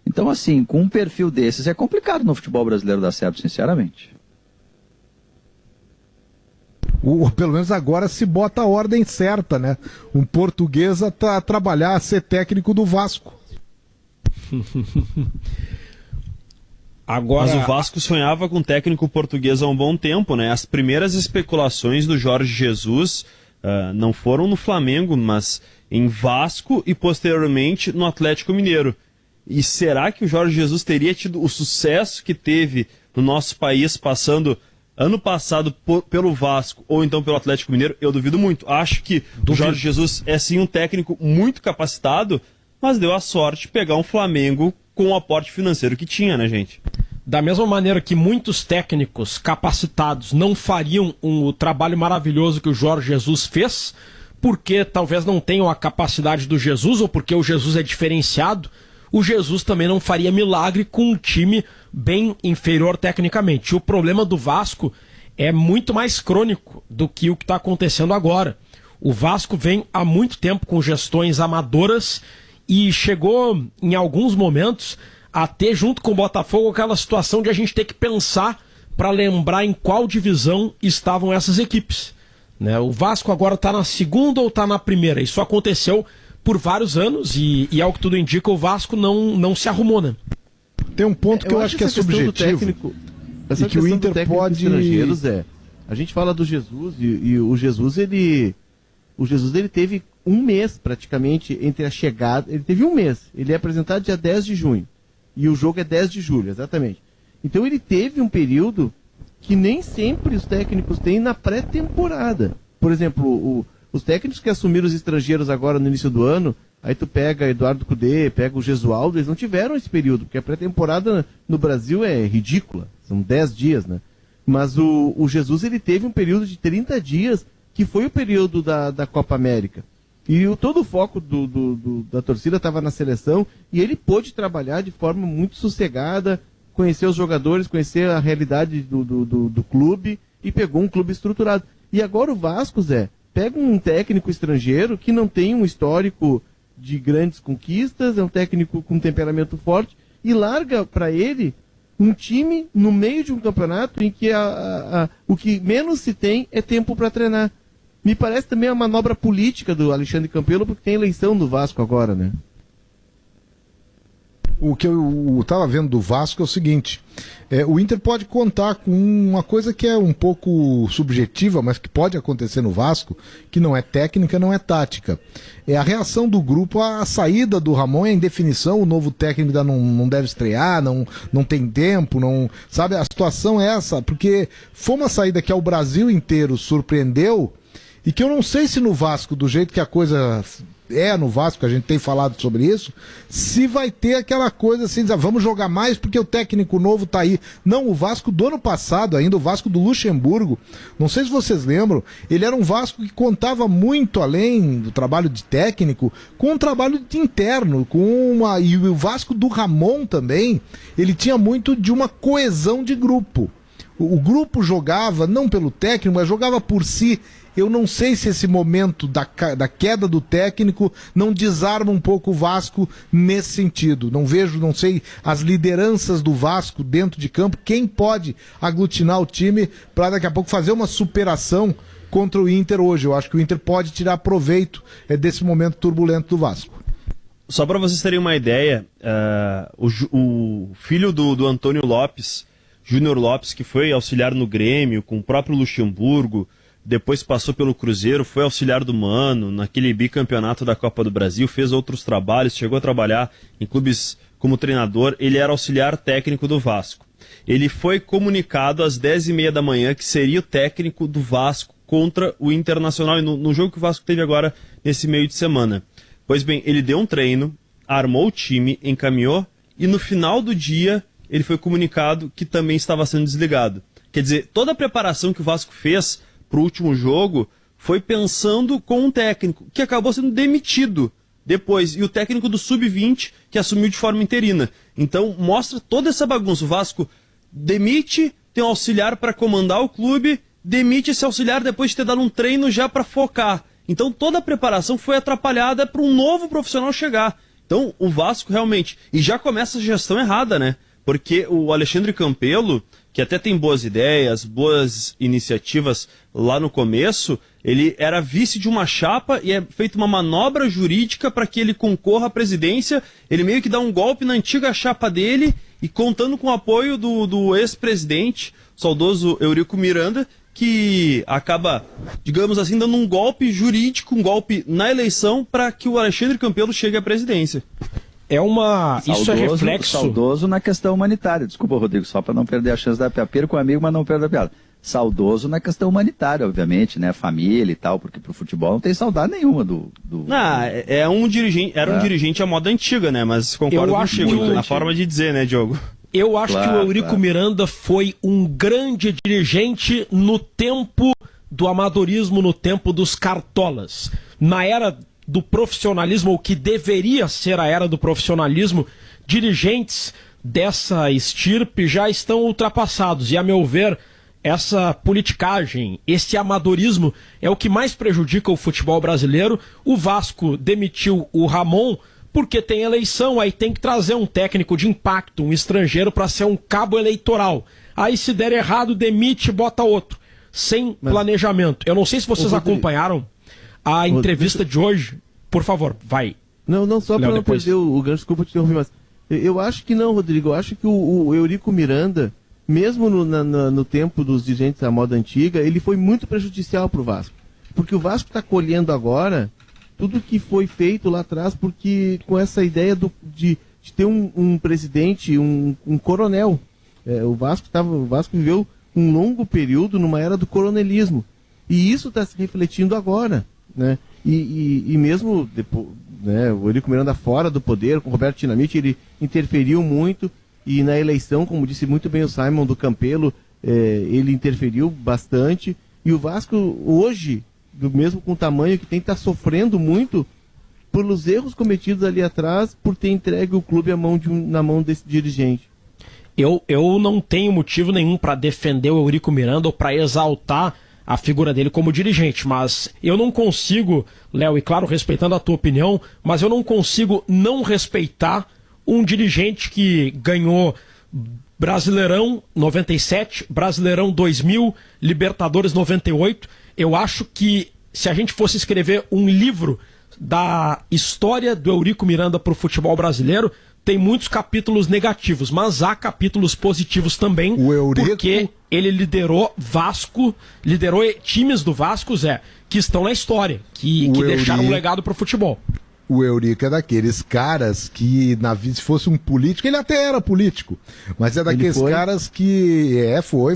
Então, assim, com um perfil desses é complicado no futebol brasileiro dar certo, sinceramente. Pelo menos agora se bota a ordem certa, né? Um português a trabalhar, a ser técnico do Vasco. Mas o Vasco sonhava com técnico português há um bom tempo, né? As primeiras especulações do Jorge Jesus não foram no Flamengo, mas em Vasco e posteriormente no Atlético Mineiro. E será que o Jorge Jesus teria tido o sucesso que teve no nosso país passando ano passado pelo Vasco ou então pelo Atlético Mineiro? Eu duvido muito. Acho que o Jorge Jesus é sim um técnico muito capacitado, mas deu a sorte de pegar um Flamengo com o aporte financeiro que tinha, né, gente? Da mesma maneira que muitos técnicos capacitados não fariam o trabalho maravilhoso que o Jorge Jesus fez, porque talvez não tenham a capacidade do Jesus, ou porque o Jesus é diferenciado, o Jesus também não faria milagre com um time bem inferior tecnicamente. O problema do Vasco é muito mais crônico do que o que está acontecendo agora. O Vasco vem há muito tempo com gestões amadoras e chegou, em alguns momentos, a ter, junto com o Botafogo, aquela situação de a gente ter que pensar para lembrar em qual divisão estavam essas equipes. Né? O Vasco agora está na segunda ou está na primeira? Isso aconteceu por vários anos e ao que tudo indica, o Vasco não se arrumou, né? Tem um ponto que eu acho que é subjetivo. Técnico, e que o Inter pode... estrangeiros a gente fala do Jesus e o Jesus ele teve um mês praticamente entre a chegada, ele teve um mês, ele é apresentado dia 10 de junho e o jogo é 10 de julho, exatamente. Então ele teve um período que nem sempre os técnicos têm na pré-temporada. Por exemplo, os técnicos que assumiram os estrangeiros agora no início do ano, aí tu pega Eduardo Cudê, pega o Gesualdo, eles não tiveram esse período, porque a pré-temporada no Brasil é ridícula, são 10 dias, né? Mas o Jesus ele teve um período de 30 dias, que foi o período da Copa América. E todo o foco da torcida estava na seleção, e ele pôde trabalhar de forma muito sossegada, conhecer os jogadores, conhecer a realidade do clube, e pegou um clube estruturado. E agora o Vasco, Zé, pega um técnico estrangeiro que não tem um histórico de grandes conquistas, é um técnico com temperamento forte, e larga para ele um time no meio de um campeonato em que o que menos se tem é tempo para treinar. Me parece também a manobra política do Alexandre Campelo, porque tem eleição do Vasco agora, né? O que eu estava vendo do Vasco é o seguinte, o Inter pode contar com uma coisa que é um pouco subjetiva, mas que pode acontecer no Vasco, que não é técnica, não é tática. É a reação do grupo à saída do Ramon, é em definição, o novo técnico ainda não deve estrear, não tem tempo, sabe? A situação é essa, porque foi uma saída que ao Brasil inteiro surpreendeu, e que eu não sei se no Vasco, do jeito que a coisa no Vasco, a gente tem falado sobre isso, se vai ter aquela coisa assim, vamos jogar mais porque o técnico novo tá aí. Não, o Vasco do ano passado ainda, o Vasco do Luxemburgo, não sei se vocês lembram, ele era um Vasco que contava muito além do trabalho de técnico, com um trabalho de interno, e o Vasco do Ramon também, ele tinha muito de uma coesão de grupo. O grupo jogava, não pelo técnico, mas jogava por si. Eu não sei se esse momento da queda do técnico não desarma um pouco o Vasco nesse sentido. Não sei as lideranças do Vasco dentro de campo, quem pode aglutinar o time para daqui a pouco fazer uma superação contra o Inter hoje. Eu acho que o Inter pode tirar proveito desse momento turbulento do Vasco. Só para vocês terem uma ideia, o filho do Antônio Lopes, Júnior Lopes, que foi auxiliar no Grêmio, com o próprio Luxemburgo, depois passou pelo Cruzeiro, foi auxiliar do Mano, naquele bicampeonato da Copa do Brasil, fez outros trabalhos, chegou a trabalhar em clubes como treinador, ele era auxiliar técnico do Vasco. Ele foi comunicado às 10h30 da manhã que seria o técnico do Vasco contra o Internacional, no jogo que o Vasco teve agora nesse meio de semana. Pois bem, ele deu um treino, armou o time, encaminhou, e no final do dia ele foi comunicado que também estava sendo desligado. Quer dizer, toda a preparação que o Vasco fez para o último jogo foi pensando com um técnico que acabou sendo demitido depois, e o técnico do Sub-20 que assumiu de forma interina. Então mostra toda essa bagunça. O Vasco demite, tem um auxiliar para comandar o clube, demite esse auxiliar depois de ter dado um treino já para focar. Então toda a preparação foi atrapalhada para um novo profissional chegar. Então o Vasco realmente, e já começa a gestão errada, né? Porque o Alexandre Campelo, que até tem boas ideias, boas iniciativas lá no começo, ele era vice de uma chapa e é feita uma manobra jurídica para que ele concorra à presidência. Ele meio que dá um golpe na antiga chapa dele e contando com o apoio do ex-presidente, saudoso Eurico Miranda, que acaba, digamos assim, dando um golpe jurídico, um golpe na eleição para que o Alexandre Campelo chegue à presidência. Isso é reflexo. Saudoso na questão humanitária. Desculpa, Rodrigo, só para não perder a chance da piada. Perco o amigo, mas não perdo a piada. Saudoso na questão humanitária, obviamente, né? Família e tal, porque pro futebol não tem saudade nenhuma do... Era um dirigente à moda antiga, né? Mas concordo contigo na forma de dizer, né, Diogo? Eu acho que o Eurico Miranda foi um grande dirigente no tempo do amadorismo, no tempo dos cartolas. Na era do profissionalismo, ou que deveria ser a era do profissionalismo, dirigentes dessa estirpe já estão ultrapassados. E, a meu ver, essa politicagem, esse amadorismo é o que mais prejudica o futebol brasileiro. O Vasco demitiu o Ramon porque tem eleição, aí tem que trazer um técnico de impacto, um estrangeiro, para ser um cabo eleitoral. Aí, se der errado, demite e bota outro. Sem planejamento. Eu não sei se vocês acompanharam a entrevista de hoje. Por favor, vai. Não, só para não perder o gancho, desculpa te interromper, mas eu acho que não, Rodrigo. Eu acho que o Eurico Miranda, mesmo no tempo dos dirigentes da moda antiga, ele foi muito prejudicial para o Vasco. Porque o Vasco está colhendo agora tudo que foi feito lá atrás, porque com essa ideia de ter um presidente, um coronel. O Vasco viveu um longo período numa era do coronelismo. E isso está se refletindo agora, né? E mesmo depois, né, o Eurico Miranda fora do poder, com o Roberto Dinamite, ele interferiu muito, e na eleição, como disse muito bem o Simon do Campelo, ele interferiu bastante, e o Vasco hoje, mesmo com o tamanho que tem, está sofrendo muito pelos erros cometidos ali atrás, por ter entregue o clube na mão desse dirigente. Eu não tenho motivo nenhum para defender o Eurico Miranda ou para exaltar a figura dele como dirigente, mas eu não consigo, Léo, e claro, respeitando a tua opinião, mas eu não consigo não respeitar um dirigente que ganhou Brasileirão 97, Brasileirão 2000, Libertadores 98. Eu acho que se a gente fosse escrever um livro da história do Eurico Miranda para o futebol brasileiro, tem muitos capítulos negativos, mas há capítulos positivos também, porque ele liderou times do Vasco, Zé, que estão na história, que deixaram um legado para o futebol. o Eurico é daqueles caras que, na vida, se fosse um político, ele até era político, mas é daqueles caras que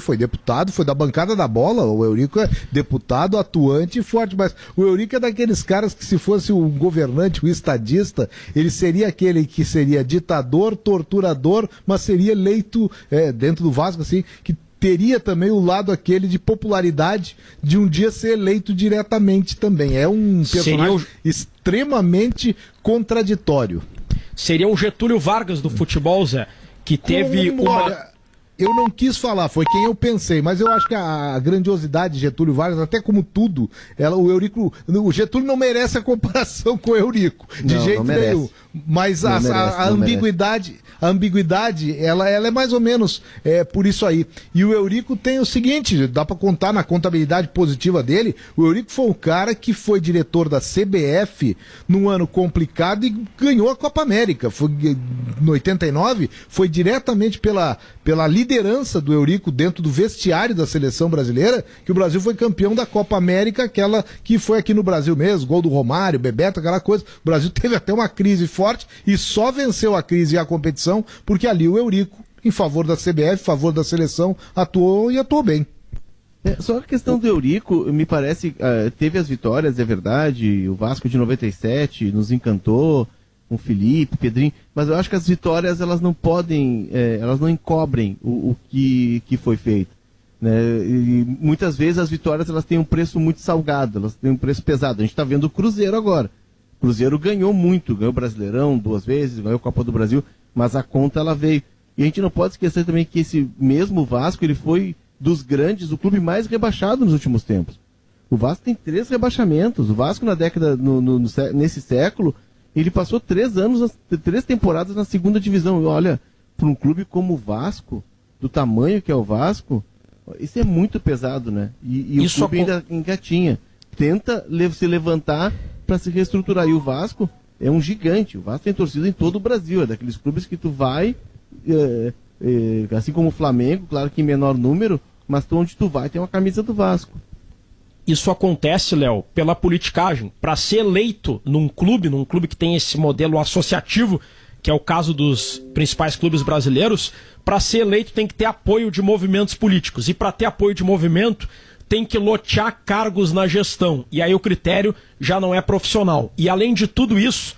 foi deputado, foi da bancada da bola. O Eurico é deputado, atuante e forte, mas o Eurico é daqueles caras que, se fosse um governante, um estadista, ele seria aquele que seria ditador, torturador, mas seria eleito dentro do Vasco, assim, que teria também o lado aquele de popularidade de um dia ser eleito diretamente também. É um personagem extremamente contraditório. Seria um Getúlio Vargas do futebol, Zé, que teve Eu não quis falar, foi quem eu pensei, mas eu acho que a grandiosidade de Getúlio Vargas, até como tudo, o Getúlio não merece a comparação com o Eurico, de jeito nenhum. Mas a ambiguidade, ela é mais ou menos por isso aí. E o Eurico tem o seguinte, dá pra contar na contabilidade positiva dele, o Eurico foi um cara que foi diretor da CBF num ano complicado e ganhou a Copa América. No 89, foi diretamente pela liderança do Eurico dentro do vestiário da seleção brasileira que o Brasil foi campeão da Copa América, aquela que foi aqui no Brasil mesmo, gol do Romário, Bebeto, aquela coisa. O Brasil teve até uma crise forte e só venceu a crise e a competição porque ali o Eurico, em favor da CBF, em favor da seleção, atuou bem. Só a questão do Eurico, me parece, teve as vitórias, é verdade, o Vasco de 97 nos encantou, com Felipe, Pedrinho, mas eu acho que as vitórias, elas não podem, elas não encobrem o que foi feito, né? E muitas vezes as vitórias, elas têm um preço muito salgado, elas têm um preço pesado. A gente está vendo o Cruzeiro agora. O Cruzeiro ganhou muito, ganhou o Brasileirão 2 vezes, ganhou a Copa do Brasil, mas a conta ela veio. E a gente não pode esquecer também que esse mesmo Vasco, ele foi dos grandes, o clube mais rebaixado nos últimos tempos. O Vasco tem 3 rebaixamentos. O Vasco na década, nesse século, ele passou 3 temporadas na segunda divisão. E olha, para um clube como o Vasco, do tamanho que é o Vasco, isso é muito pesado, né? E o clube ainda engatinha. Tenta se levantar para se reestruturar. E o Vasco é um gigante. O Vasco tem torcida em todo o Brasil. É daqueles clubes que tu vai, assim como o Flamengo, claro que em menor número, mas onde tu vai tem uma camisa do Vasco. Isso acontece, Léo, pela politicagem. Para ser eleito num clube que tem esse modelo associativo, que é o caso dos principais clubes brasileiros, para ser eleito tem que ter apoio de movimentos políticos. E para ter apoio de movimento, tem que lotear cargos na gestão. E aí o critério já não é profissional. E além de tudo isso,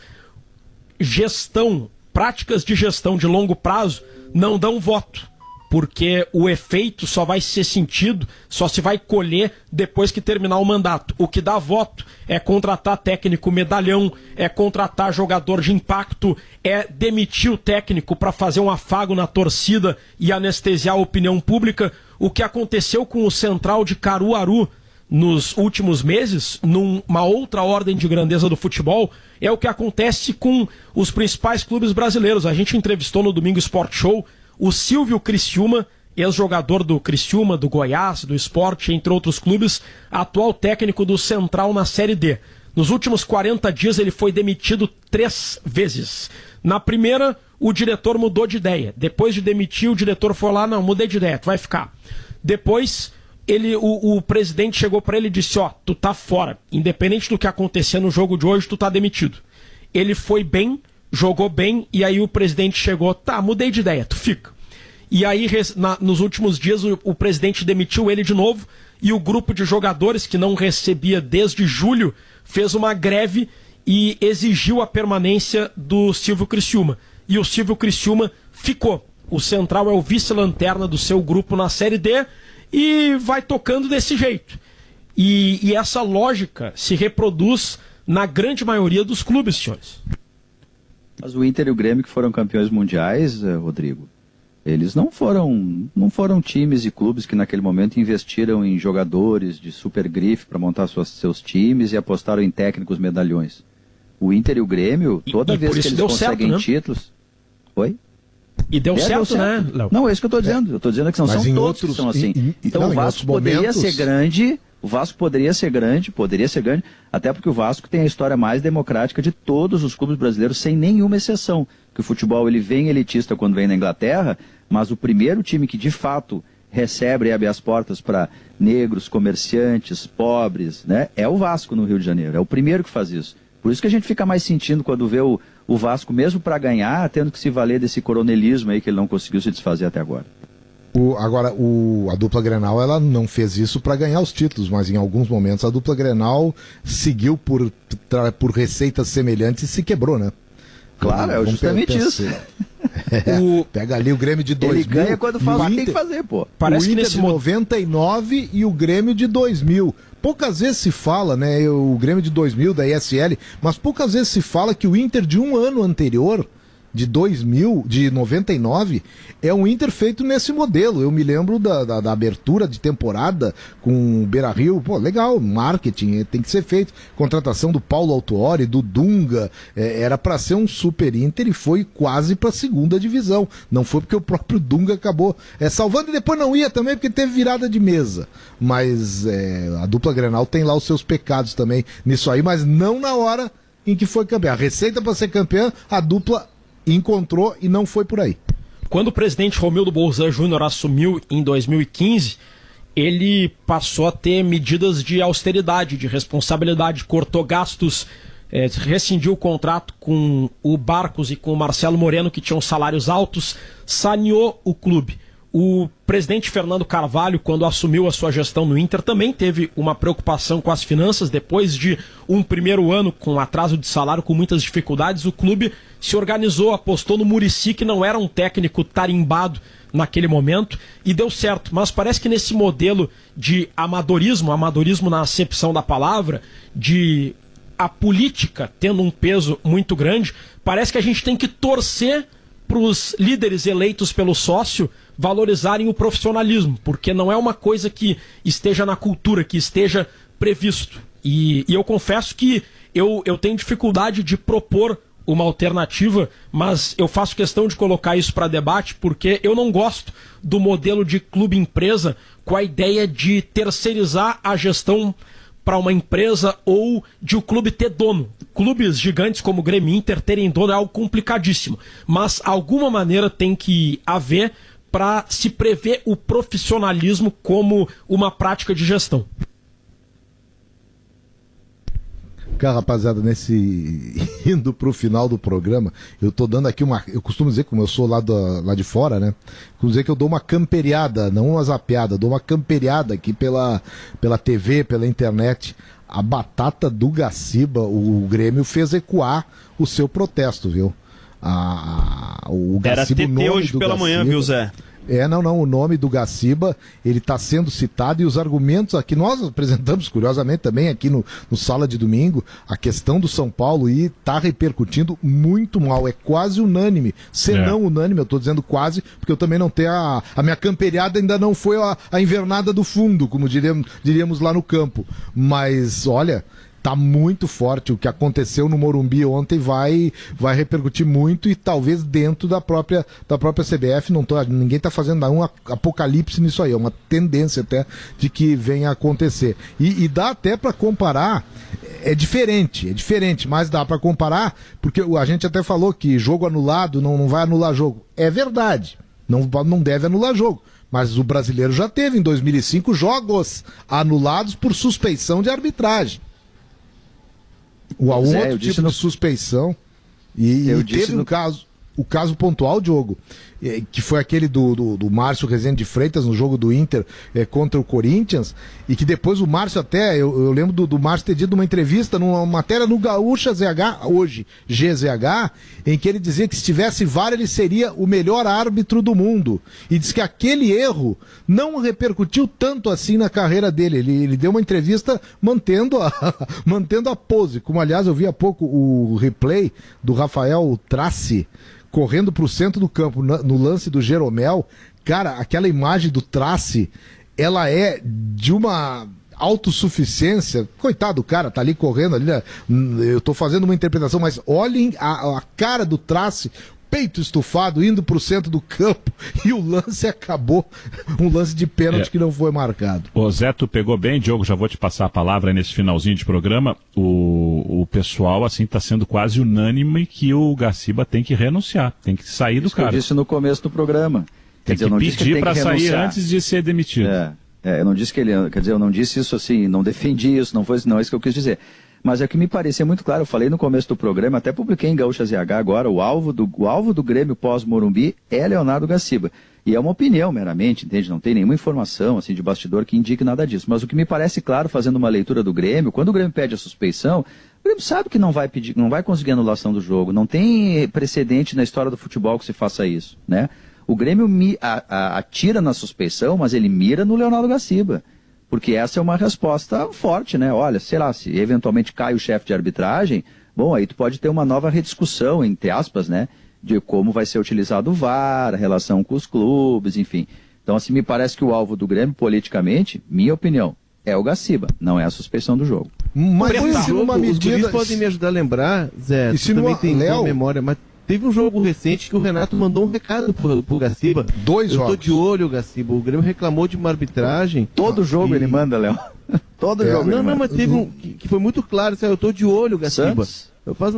práticas de gestão de longo prazo não dão voto. Porque o efeito só vai ser sentido, só se vai colher depois que terminar o mandato. O que dá voto é contratar técnico medalhão, é contratar jogador de impacto, é demitir o técnico para fazer um afago na torcida e anestesiar a opinião pública. O que aconteceu com o Central de Caruaru nos últimos meses, numa outra ordem de grandeza do futebol, é o que acontece com os principais clubes brasileiros. A gente entrevistou no Domingo Sport Show o Silvio Criciúma, ex-jogador do Criciúma, do Goiás, do Sport, entre outros clubes, atual técnico do Central na Série D. Nos últimos 40 dias ele foi demitido 3 vezes. Na primeira, o diretor mudou de ideia. Depois de demitir, o diretor foi lá, não, mudei de ideia, tu vai ficar. Depois, o presidente chegou para ele e disse, tu tá fora. Independente do que acontecer no jogo de hoje, tu tá demitido. Ele foi bem, jogou bem, e aí o presidente chegou, tá, mudei de ideia, tu fica. E aí, nos últimos dias, o presidente demitiu ele de novo, e o grupo de jogadores, que não recebia desde julho, fez uma greve e exigiu a permanência do Silvio Criciúma. E o Silvio Criciúma ficou. O Central é o vice-lanterna do seu grupo na Série D, e vai tocando desse jeito. E essa lógica se reproduz na grande maioria dos clubes, senhores. Mas o Inter e o Grêmio, que foram campeões mundiais, Rodrigo, eles não foram times e clubes que naquele momento investiram em jogadores de super grife para montar seus times e apostaram em técnicos medalhões. O Inter e o Grêmio, toda vez que eles conseguem certo, títulos... Oi? E deu certo, né, Léo? Não, é isso que eu estou dizendo. Eu estou dizendo que não são todos que são assim. Então o Vasco poderia ser grande... O Vasco poderia ser grande, até porque o Vasco tem a história mais democrática de todos os clubes brasileiros, sem nenhuma exceção. Que o futebol ele vem elitista quando vem na Inglaterra, mas o primeiro time que de fato recebe e abre as portas para negros, comerciantes, pobres, né, é o Vasco no Rio de Janeiro. É o primeiro que faz isso. Por isso que a gente fica mais sentindo quando vê o Vasco, mesmo para ganhar, tendo que se valer desse coronelismo aí que ele não conseguiu se desfazer até agora. A dupla Grenal, ela não fez isso para ganhar os títulos, mas em alguns momentos a dupla Grenal seguiu por receitas semelhantes e se quebrou, né? Claro, é justamente isso. Pega ali o Grêmio de 2000. Ele ganha quando fala que tem que fazer, pô. Parece o Inter de 99 e o Grêmio de 2000. Poucas vezes se fala, né, o Grêmio de 2000 da ESL, mas poucas vezes se fala que o Inter de um ano anterior, de 2000, de 99, é um Inter feito nesse modelo. Eu me lembro da abertura de temporada com o Beira-Rio. Pô, legal, marketing tem que ser feito. Contratação do Paulo Autuori, do Dunga, era para ser um super Inter e foi quase para a segunda divisão. Não foi porque o próprio Dunga acabou salvando, e depois não ia também porque teve virada de mesa. Mas a dupla Grenal tem lá os seus pecados também nisso aí, mas não na hora em que foi campeã. A receita para ser campeã, a dupla encontrou e não foi por aí. Quando o presidente Romildo Bolzan Júnior assumiu em 2015, ele passou a ter medidas de austeridade, de responsabilidade, cortou gastos, rescindiu o contrato com o Barcos e com o Marcelo Moreno, que tinham salários altos, saneou o clube. O presidente Fernando Carvalho, quando assumiu a sua gestão no Inter, também teve uma preocupação com as finanças. Depois de um primeiro ano com atraso de salário, com muitas dificuldades, o clube se organizou, apostou no Muricy, que não era um técnico tarimbado naquele momento, e deu certo. Mas parece que nesse modelo de amadorismo na acepção da palavra, de a política tendo um peso muito grande, parece que a gente tem que torcer para os líderes eleitos pelo sócio valorizarem o profissionalismo, porque não é uma coisa que esteja na cultura, que esteja previsto. E eu confesso que eu tenho dificuldade de propor uma alternativa, mas eu faço questão de colocar isso para debate, porque eu não gosto do modelo de clube-empresa com a ideia de terceirizar a gestão para uma empresa ou de o clube ter dono. Clubes gigantes como o Grêmio e Inter terem dono é algo complicadíssimo, mas alguma maneira tem que haver para se prever o profissionalismo como uma prática de gestão. Cara, rapaziada, indo pro final do programa, eu tô dando aqui eu costumo dizer, como eu sou lá de fora, né? Costumo dizer que eu dou uma camperiada, não uma zapeada, dou uma camperiada aqui pela TV, pela internet. A batata do Gaciba, o Grêmio fez ecoar o seu protesto, viu? O Gaciba, era TT hoje pela manhã, viu, Zé? O nome do Gaciba, ele está sendo citado, e os argumentos aqui, nós apresentamos curiosamente também aqui no Sala de Domingo, a questão do São Paulo, e está repercutindo muito mal, é quase unânime, se não unânime, eu estou dizendo quase, porque eu também não tenho, a minha camperiada ainda não foi a invernada do fundo, como diríamos lá no campo, mas olha, tá muito forte. O que aconteceu no Morumbi ontem vai repercutir muito, e talvez dentro da própria CBF. Ninguém está fazendo um apocalipse nisso aí, é uma tendência até de que venha a acontecer. E dá até para comparar, é diferente, mas dá para comparar, porque a gente até falou que jogo anulado não vai anular jogo. É verdade, não deve anular jogo. Mas o brasileiro já teve em 2005 jogos anulados por suspeição de arbitragem. Outro tipo de suspeição. E teve o caso pontual, Diogo, que foi aquele do Márcio Rezende de Freitas no jogo do Inter contra o Corinthians, e que depois o Márcio até, eu lembro do Márcio ter dito uma entrevista, numa matéria no Gaúcha ZH, hoje GZH, em que ele dizia que se tivesse VAR ele seria o melhor árbitro do mundo, e diz que aquele erro não repercutiu tanto assim na carreira dele. Ele deu uma entrevista mantendo a pose, como aliás eu vi há pouco o replay do Rafael Traci correndo para o centro do campo no lance do Jeromel. Cara, aquela imagem do Traci, ela é de uma autossuficiência. Coitado do cara, tá ali correndo ali, né? Eu tô fazendo uma interpretação, mas olhem a cara do Traci, peito estufado, indo pro centro do campo, e o lance acabou, um lance de pênalti que não foi marcado. Ô Zé, tu pegou bem, Diogo, já vou te passar a palavra nesse finalzinho de programa. O pessoal, assim, tá sendo quase unânime que o Gaciba tem que renunciar, tem que sair do cargo. Eu disse no começo do programa. Tem que pedir para sair antes de ser demitido. Eu não disse que ele, eu não disse isso assim, não defendi isso, não é isso que eu quis dizer. Mas é o que me parecia muito claro, eu falei no começo do programa, até publiquei em Gaúcha ZH agora, o alvo do Grêmio pós-Morumbi é Leonardo Gaciba. E é uma opinião meramente, entende? Não tem nenhuma informação assim de bastidor que indique nada disso. Mas o que me parece claro, fazendo uma leitura do Grêmio, quando o Grêmio pede a suspeição, o Grêmio sabe que não vai pedir, não vai conseguir anulação do jogo. Não tem precedente na história do futebol que se faça isso, né? O Grêmio atira na suspeição, mas ele mira no Leonardo Gaciba. Porque essa é uma resposta forte, né? Olha, sei lá, se eventualmente cai o chefe de arbitragem, bom, aí tu pode ter uma nova rediscussão, entre aspas, né? De como vai ser utilizado o VAR, a relação com os clubes, enfim. Então, assim, me parece que o alvo do Grêmio, politicamente, minha opinião, é o Gaciba, não é a suspeição do jogo. Mas se numa medida... Os guris podem me ajudar a lembrar, Zé, e se também numa... tem Léo... memória, mas teve um jogo recente que o Renato mandou um recado pro Gaciba. 2 jogos. Eu tô de olho, Gaciba. O Grêmio reclamou de uma arbitragem. Todo jogo ele manda, Léo. Todo jogo ele manda. Não, mas teve um que foi muito claro, sabe? Eu tô de olho, Gaciba. Faz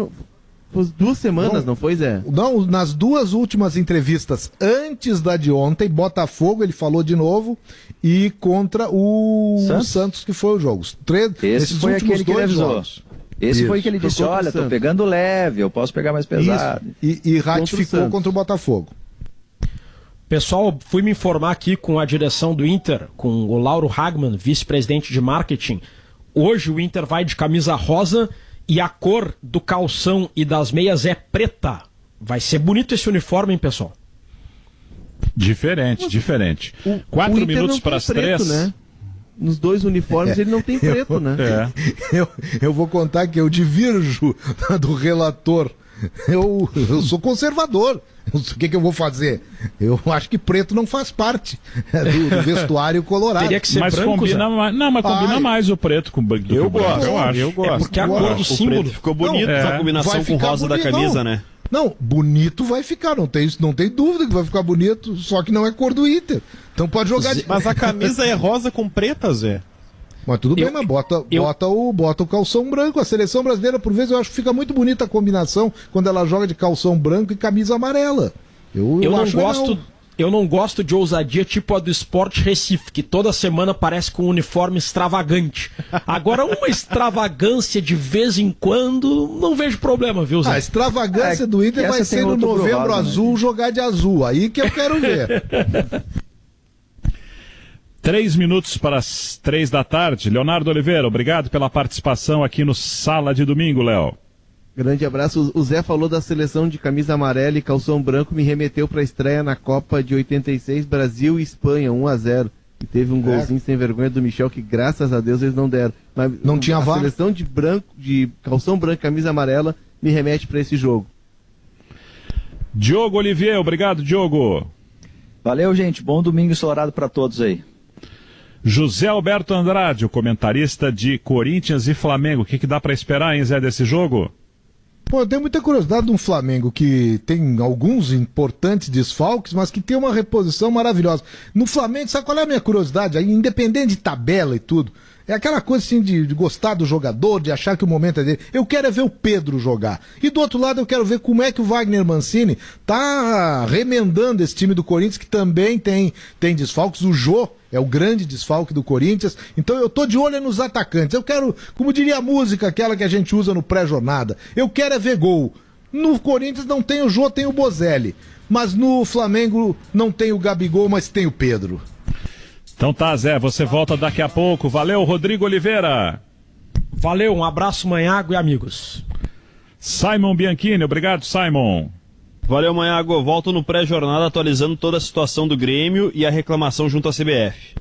2 semanas, não foi, Zé? Não, nas 2 últimas entrevistas, antes da de ontem, Botafogo, ele falou de novo, e contra o Santos que foi o jogo. Esse foi aquele que ele avisou. Jogos. Esse foi que ele disse, olha, tô pegando leve, eu posso pegar mais pesado. E ratificou contra o Botafogo. Pessoal, fui me informar aqui com a direção do Inter, com o Lauro Hagman, vice-presidente de marketing. Hoje o Inter vai de camisa rosa e a cor do calção e das meias é preta. Vai ser bonito esse uniforme, hein, pessoal? Diferente. 4 minutos para as 3. Né? Nos 2 uniformes ele não tem preto, né? Eu vou contar que eu divirjo do relator. Eu sou conservador. O que eu vou fazer? Eu acho que preto não faz parte do vestuário colorado. Teria que ser mas branco, combina mais. Não, mas combina mais o preto com o branco. Eu gosto. Eu gosto. É porque a cor do símbolo ficou bonito essa combinação com o rosa da camisa, né? Não, bonito vai ficar, não tem dúvida que vai ficar bonito, só que não é cor do Inter. Então pode jogar de... Mas a camisa é rosa com preta, Zé. Mas tudo bem, mas bota o calção branco. A seleção brasileira, por vezes, eu acho que fica muito bonita a combinação quando ela joga de calção branco e camisa amarela. Eu não gosto de ousadia tipo a do Sport Recife, que toda semana parece com um uniforme extravagante. Agora, uma extravagância de vez em quando, não vejo problema, viu, Zé? A extravagância do Inter vai ser no Novembro Azul, jogar de azul. Aí que eu quero ver. 3 minutos para as 3 da tarde. Leonardo Oliveira, obrigado pela participação aqui no Sala de Domingo, Léo. Grande abraço. O Zé falou da seleção de camisa amarela e calção branco, me remeteu para a estreia na Copa de 86, Brasil e Espanha, 1-0. E teve um golzinho sem vergonha do Michel, que graças a Deus eles não deram. Mas não tinha VAR? A seleção de calção branco e camisa amarela me remete para esse jogo. Diogo Olivier, obrigado, Diogo. Valeu, gente. Bom domingo ensolarado para todos aí. José Alberto Andrade, o comentarista de Corinthians e Flamengo. O que dá para esperar, hein, Zé, desse jogo? Pô, eu tenho muita curiosidade de um Flamengo que tem alguns importantes desfalques, mas que tem uma reposição maravilhosa. No Flamengo, sabe qual é a minha curiosidade? Independente de tabela e tudo, é aquela coisa assim de gostar do jogador, de achar que o momento é dele. Eu quero é ver o Pedro jogar. E do outro lado eu quero ver como é que o Wagner Mancini tá remendando esse time do Corinthians, que também tem desfalques. O Jô é o grande desfalque do Corinthians. Então eu tô de olho nos atacantes. Eu quero, como diria a música, aquela que a gente usa no pré-jornada, eu quero é ver gol. No Corinthians não tem o Jô, tem o Bozelli. Mas no Flamengo não tem o Gabigol, mas tem o Pedro. Então tá, Zé, você volta daqui a pouco. Valeu, Rodrigo Oliveira. Valeu, um abraço, Manhago e amigos. Simon Bianchini, obrigado, Simon. Valeu, Manhago. Volto no pré-jornada atualizando toda a situação do Grêmio e a reclamação junto à CBF.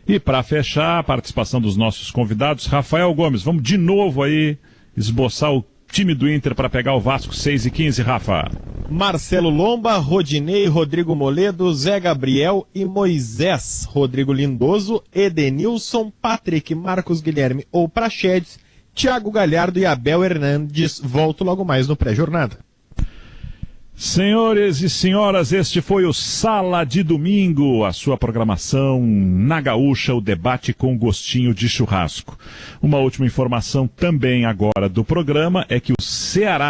E para fechar a participação dos nossos convidados, Rafael Gomes, vamos de novo aí esboçar o time do Inter para pegar o Vasco 6h15, Rafa. Marcelo Lomba, Rodinei, Rodrigo Moledo, Zé Gabriel e Moisés, Rodrigo Lindoso, Edenilson, Patrick, Marcos Guilherme ou Praxedes, Thiago Galhardo e Abel Hernandes. Volto logo mais no pré-jornada. Senhores e senhoras, este foi o Sala de Domingo, a sua programação na Gaúcha, o debate com gostinho de churrasco. Uma última informação também agora do programa é que o Ceará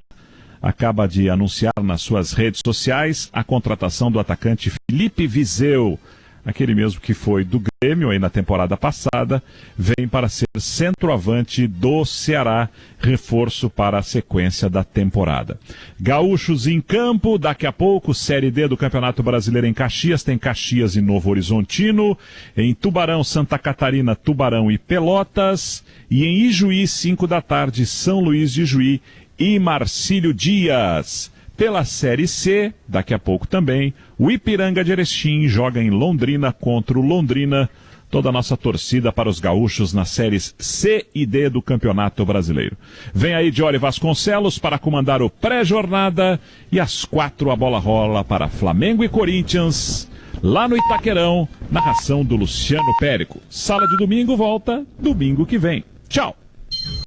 acaba de anunciar nas suas redes sociais a contratação do atacante Felipe Viseu. aquele mesmo que foi do Grêmio aí na temporada passada, vem para ser centroavante do Ceará, reforço para a sequência da temporada. Gaúchos em campo, daqui a pouco, Série D do Campeonato Brasileiro em Caxias, tem Caxias e Novo Horizontino, em Tubarão, Santa Catarina, Tubarão e Pelotas, e em Ijuí, 5 da tarde, São Luís de Ijuí e Marcílio Dias. Pela Série C, daqui a pouco também, o Ipiranga de Erechim joga em Londrina contra o Londrina. Toda a nossa torcida para os gaúchos nas séries C e D do Campeonato Brasileiro. Vem aí Diori Vasconcelos para comandar o pré-jornada e às 4 a bola rola para Flamengo e Corinthians, lá no Itaquerão, narração do Luciano Périco. Sala de Domingo volta domingo que vem. Tchau!